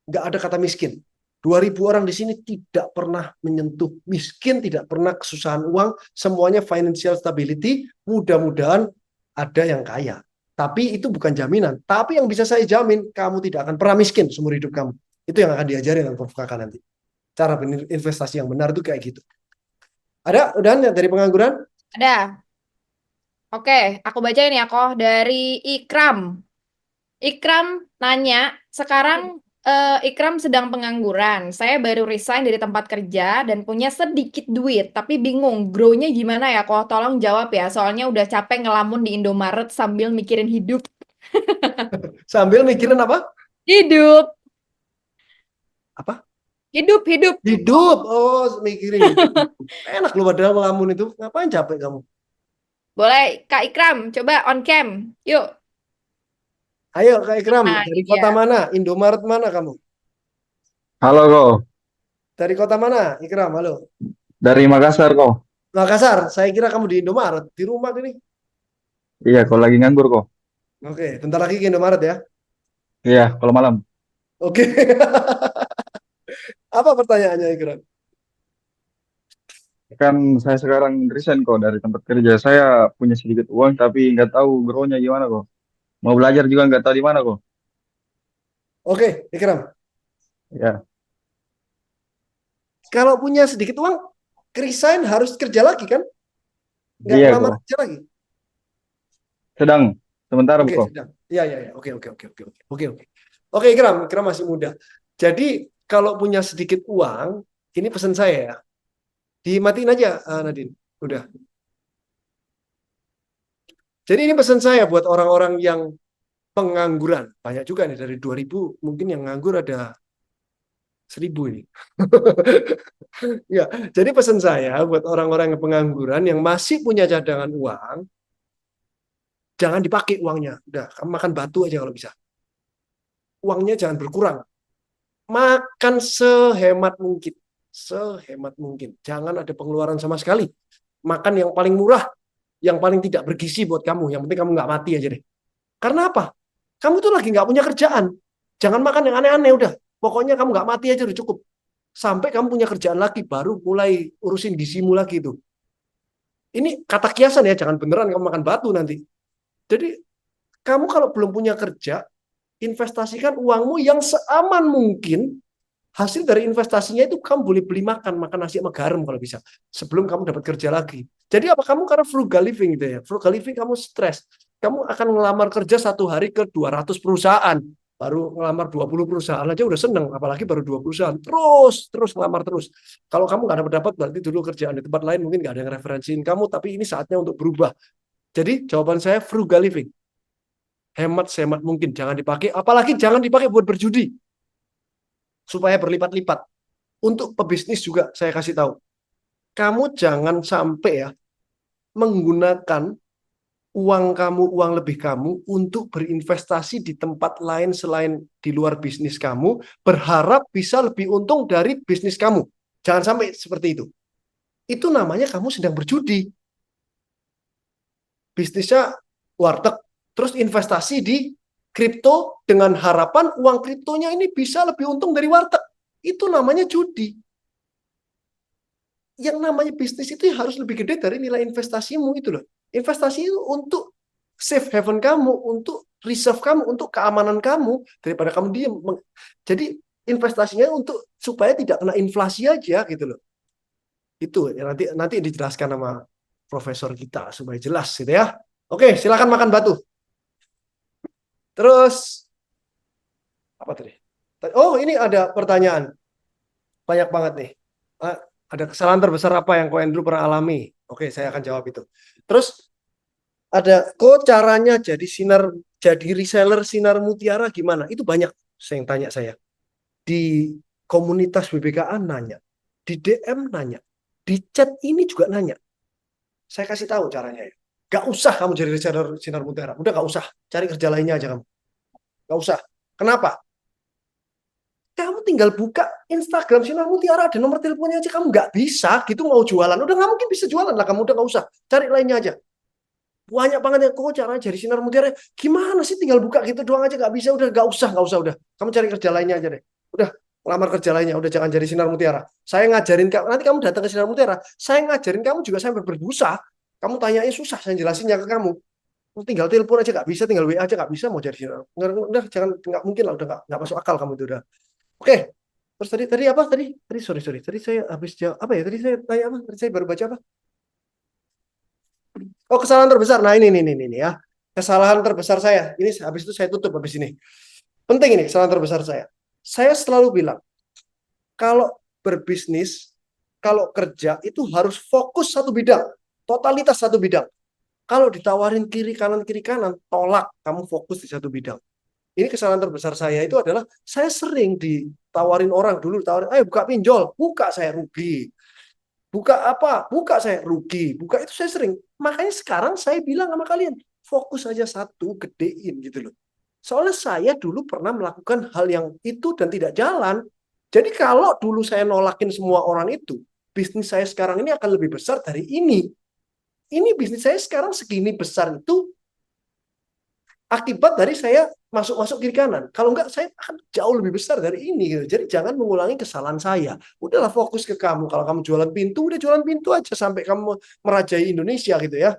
Nggak ada kata miskin. 2.000 orang di sini tidak pernah menyentuh miskin, tidak pernah kesusahan uang, semuanya financial stability. Mudah-mudahan ada yang kaya. Tapi itu bukan jaminan. Tapi yang bisa saya jamin, kamu tidak akan pernah miskin seumur hidup kamu. Itu yang akan diajarin dengan Prof. Kakak nanti. Cara investasi yang benar itu kayak gitu. Ada? Udahan ya dari pengangguran? Ada. Oke, aku bacain ya kok dari Ikram. Ikram nanya, sekarang Ikram sedang pengangguran. Saya baru resign dari tempat kerja dan punya sedikit duit, tapi bingung grow-nya gimana ya kok? Tolong jawab ya, soalnya udah capek ngelamun di Indomaret sambil mikirin hidup. Sambil mikirin apa? Hidup, Apa? hidup. Hidup. Oh, mikirin hidup. Enak lu padahal ngelamun itu. Ngapain capek kamu? Boleh, Kak Ikram, coba on cam. Yuk. Ayo Kak Ikram, Nah, dari iya. kota mana? Indomaret mana kamu? Halo kok, Dari kota mana? Ikram, halo. dari Makassar kok. Makassar, saya kira kamu di Indomaret. Di rumah ini. Iya, kok lagi nganggur kok. Oke, bentar lagi ke Indomaret ya. Iya, kalau malam. Oke. Apa pertanyaannya Ikram? Kan saya sekarang resign kok dari tempat kerja. Saya punya sedikit uang tapi nggak tahu grow-nya gimana kok. Mau belajar juga nggak tahu di mana kok. Oke, Ikram. Ya, Kalau punya sedikit uang, resign harus kerja lagi kan? Nggak iya ngelamar kok. kerja lagi. Sedang, sebentar Oke, kok. sedang. Iya, iya, iya. Oke. Oke, Ikram masih muda. Jadi, kalau punya sedikit uang, ini pesan saya ya. Dimatiin aja, Nadine. Udah. Jadi ini pesan saya buat orang-orang yang pengangguran. Banyak juga nih, dari 2.000, mungkin yang nganggur ada 1.000 ini. Ya, jadi pesan saya buat orang-orang yang pengangguran yang masih punya cadangan uang, jangan dipakai uangnya. Udah, kamu makan batu aja kalau bisa. Uangnya jangan berkurang. Makan sehemat mungkin. Sehemat mungkin. Jangan ada pengeluaran sama sekali. Makan yang paling murah, yang paling tidak bergizi buat kamu. Yang penting kamu nggak mati aja deh. Karena apa? Kamu tuh lagi nggak punya kerjaan. Jangan makan yang aneh-aneh udah. Pokoknya kamu nggak mati aja udah cukup. Sampai kamu punya kerjaan lagi, baru mulai urusin gizimu lagi tuh. Ini kata kiasan ya, jangan beneran kamu makan batu nanti. Jadi kamu kalau belum punya kerja, investasikan uangmu yang seaman mungkin. Hasil dari investasinya itu kamu boleh beli makan nasi sama garam kalau bisa. Sebelum kamu dapat kerja lagi. Jadi apa kamu karena frugal living gitu ya. Frugal living kamu stres. Kamu akan ngelamar kerja 1 hari ke 200 perusahaan. Baru ngelamar 20 perusahaan aja udah seneng. Apalagi baru 2 perusahaan. Terus ngelamar terus. Kalau kamu nggak dapat berarti dulu kerjaan di tempat lain mungkin nggak ada yang referensiin kamu. Tapi ini saatnya untuk berubah. Jadi jawaban saya frugal living. Hemat sehemat mungkin. Jangan dipakai. Apalagi jangan dipakai buat berjudi. Supaya berlipat-lipat. Untuk pebisnis juga saya kasih tahu. Kamu jangan sampai ya menggunakan uang kamu, uang lebih kamu untuk berinvestasi di tempat lain selain di luar bisnis kamu, berharap bisa lebih untung dari bisnis kamu. Jangan sampai seperti itu. Itu namanya kamu sedang berjudi. Bisnisnya warteg, terus investasi di kripto dengan harapan uang kriptonya ini bisa lebih untung dari warteg. Itu namanya judi. Yang namanya bisnis itu harus lebih gede dari nilai investasimu itu loh. Investasi itu untuk safe haven kamu, untuk reserve kamu, untuk keamanan kamu daripada kamu diem. Jadi investasinya untuk supaya tidak kena inflasi aja gitu loh. Itu ya, nanti dijelaskan sama profesor kita supaya jelas gitu ya. Oke, silakan makan batu. Terus apa tadi? Oh, ini ada pertanyaan. Banyak banget nih. Ada kesalahan terbesar apa yang Ko Andrew pernah alami? Oke, saya akan jawab itu. Terus ada caranya jadi reseller Sinar Mutiara gimana? Itu banyak yang tanya saya. Di komunitas BBKA nanya, di DM nanya, di chat ini juga nanya. Saya kasih tahu caranya ya. Gak usah kamu jadi reseller Sinar Mutiara. Udah gak usah. Cari kerja lainnya aja kamu. Gak usah. Kenapa? Kamu tinggal buka Instagram Sinar Mutiara, ada nomor teleponnya aja kamu nggak bisa gitu mau jualan. Udah nggak mungkin bisa jualan lah, kamu udah nggak usah. Cari lainnya aja. Banyak banget yang kok caranya jadi Sinar Mutiara. Gimana sih tinggal buka gitu doang aja nggak bisa, udah nggak usah udah. Kamu cari kerja lainnya aja deh. Udah, lamar kerja lainnya, udah jangan jadi Sinar Mutiara. Saya ngajarin kamu, nanti kamu datang ke Sinar Mutiara, saya ngajarin kamu juga sampai berbusa. Kamu tanyain susah, saya jelasinnya ke kamu. Tinggal telepon aja nggak bisa, tinggal WA aja nggak bisa mau jadi Sinar. Udah jangan, nggak mungkin lah, udah nggak masuk akal kamu itu udah. Oke. Terus tadi apa tadi? Sorry. Tadi saya habis jawab apa ya? Tadi saya tanya apa? Tadi saya baru baca apa? Oh, kesalahan terbesar. Nah, ini ya. Kesalahan terbesar saya. Ini habis itu saya tutup habis ini. Penting ini kesalahan terbesar saya. Saya selalu bilang, kalau berbisnis, kalau kerja itu harus fokus satu bidang, totalitas satu bidang. Kalau ditawarin kiri kanan, tolak, kamu fokus di satu bidang. Ini kesalahan terbesar saya itu adalah saya sering ditawarin orang dulu, tawarin, ayo buka pinjol, buka saya rugi. Buka apa? Buka saya rugi. Buka itu saya sering. Makanya sekarang saya bilang sama kalian, fokus aja satu, gedein gitu loh. Soalnya saya dulu pernah melakukan hal yang itu dan tidak jalan. Jadi kalau dulu saya nolakin semua orang itu, bisnis saya sekarang ini akan lebih besar dari ini. Ini bisnis saya sekarang segini besar itu akibat dari saya masuk kiri kanan. Kalau enggak, saya akan jauh lebih besar dari ini. Gitu. Jadi jangan mengulangi kesalahan saya. Udahlah fokus ke kamu. Kalau kamu jualan pintu, udah jualan pintu aja sampai kamu merajai Indonesia gitu ya.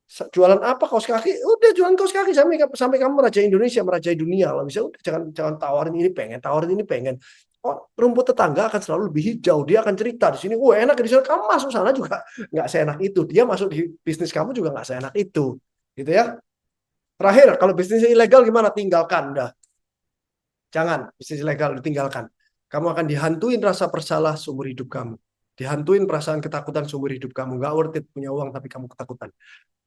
Jualan apa, kaos kaki? Udah jualan kaos kaki sampai kamu merajai Indonesia, merajai dunia. Kalau bisa udah jangan tawarin ini pengen. Oh, rumput tetangga akan selalu lebih hijau. Dia akan cerita di sini, wah enak di sana. Kamu masuk sana juga nggak seenak itu. Dia masuk di bisnis kamu juga nggak seenak itu, gitu ya. Terakhir, kalau bisnis ilegal gimana? Tinggalkan, dah. Jangan bisnis ilegal ditinggalkan. Kamu akan dihantuin rasa bersalah seumur hidup kamu. Dihantuin perasaan ketakutan seumur hidup kamu. Nggak worth it punya uang tapi kamu ketakutan.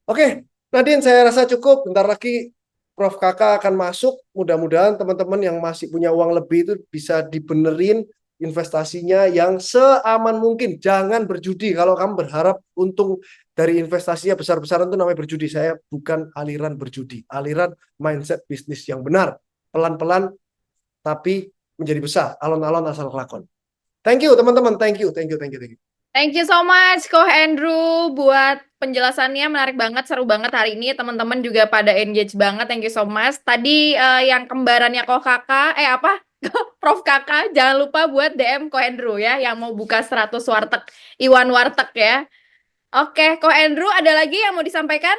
Oke, Nadine, saya rasa cukup. Bentar lagi Prof. Kakak akan masuk. Mudah-mudahan teman-teman yang masih punya uang lebih itu bisa dibenerin investasinya yang seaman mungkin. Jangan berjudi. Kalau kamu berharap untung dari investasinya besar-besaran itu namanya berjudi. Saya bukan aliran berjudi. Aliran mindset bisnis yang benar. Pelan-pelan tapi menjadi besar. Alon-alon asal kelakon. Thank you teman-teman. Thank you. Thank you so much, Koh Andrew, buat penjelasannya menarik banget, seru banget hari ini. Teman-teman juga pada engage banget. Thank you so much. Tadi yang kembarannya Koh Kakak, Prof. Kakak, jangan lupa buat DM Koh Andrew ya, yang mau buka 100 warteg, Iwan Warteg ya. Oke, Koh Andrew, ada lagi yang mau disampaikan?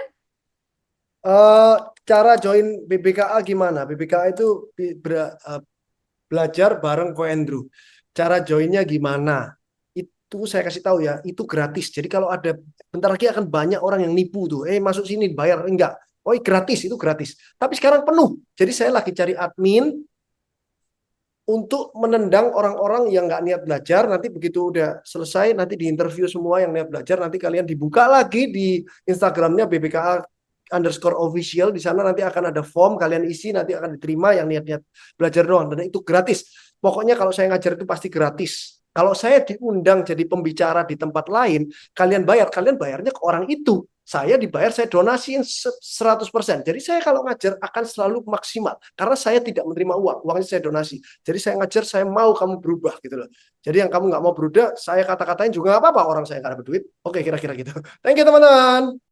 Cara join BBKA gimana? BBKA itu belajar bareng Ko Andrew. Cara joinnya gimana? Itu saya kasih tahu ya, itu gratis. Jadi kalau ada, bentar lagi akan banyak orang yang nipu tuh. Masuk sini bayar, enggak. Oh gratis, itu gratis. Tapi sekarang penuh. Jadi saya lagi cari admin untuk menendang orang-orang yang nggak niat belajar. Nanti begitu udah selesai, nanti diinterview semua yang niat belajar. Nanti kalian dibuka lagi di Instagramnya BBKA_official. Di sana nanti akan ada form, kalian isi, nanti akan diterima yang niat-niat belajar doang. Dan itu gratis. Pokoknya kalau saya ngajar itu pasti gratis. Kalau saya diundang jadi pembicara di tempat lain, kalian bayarnya ke orang itu. Saya dibayar, saya donasiin 100%. Jadi saya kalau ngajar akan selalu maksimal. Karena saya tidak menerima uang. Uangnya saya donasi. Jadi saya ngajar, saya mau kamu berubah gitu loh. Jadi yang kamu nggak mau berubah, saya kata-katain juga nggak apa-apa. Orang saya nggak dapat duit. Oke, kira-kira gitu. Thank you teman-teman.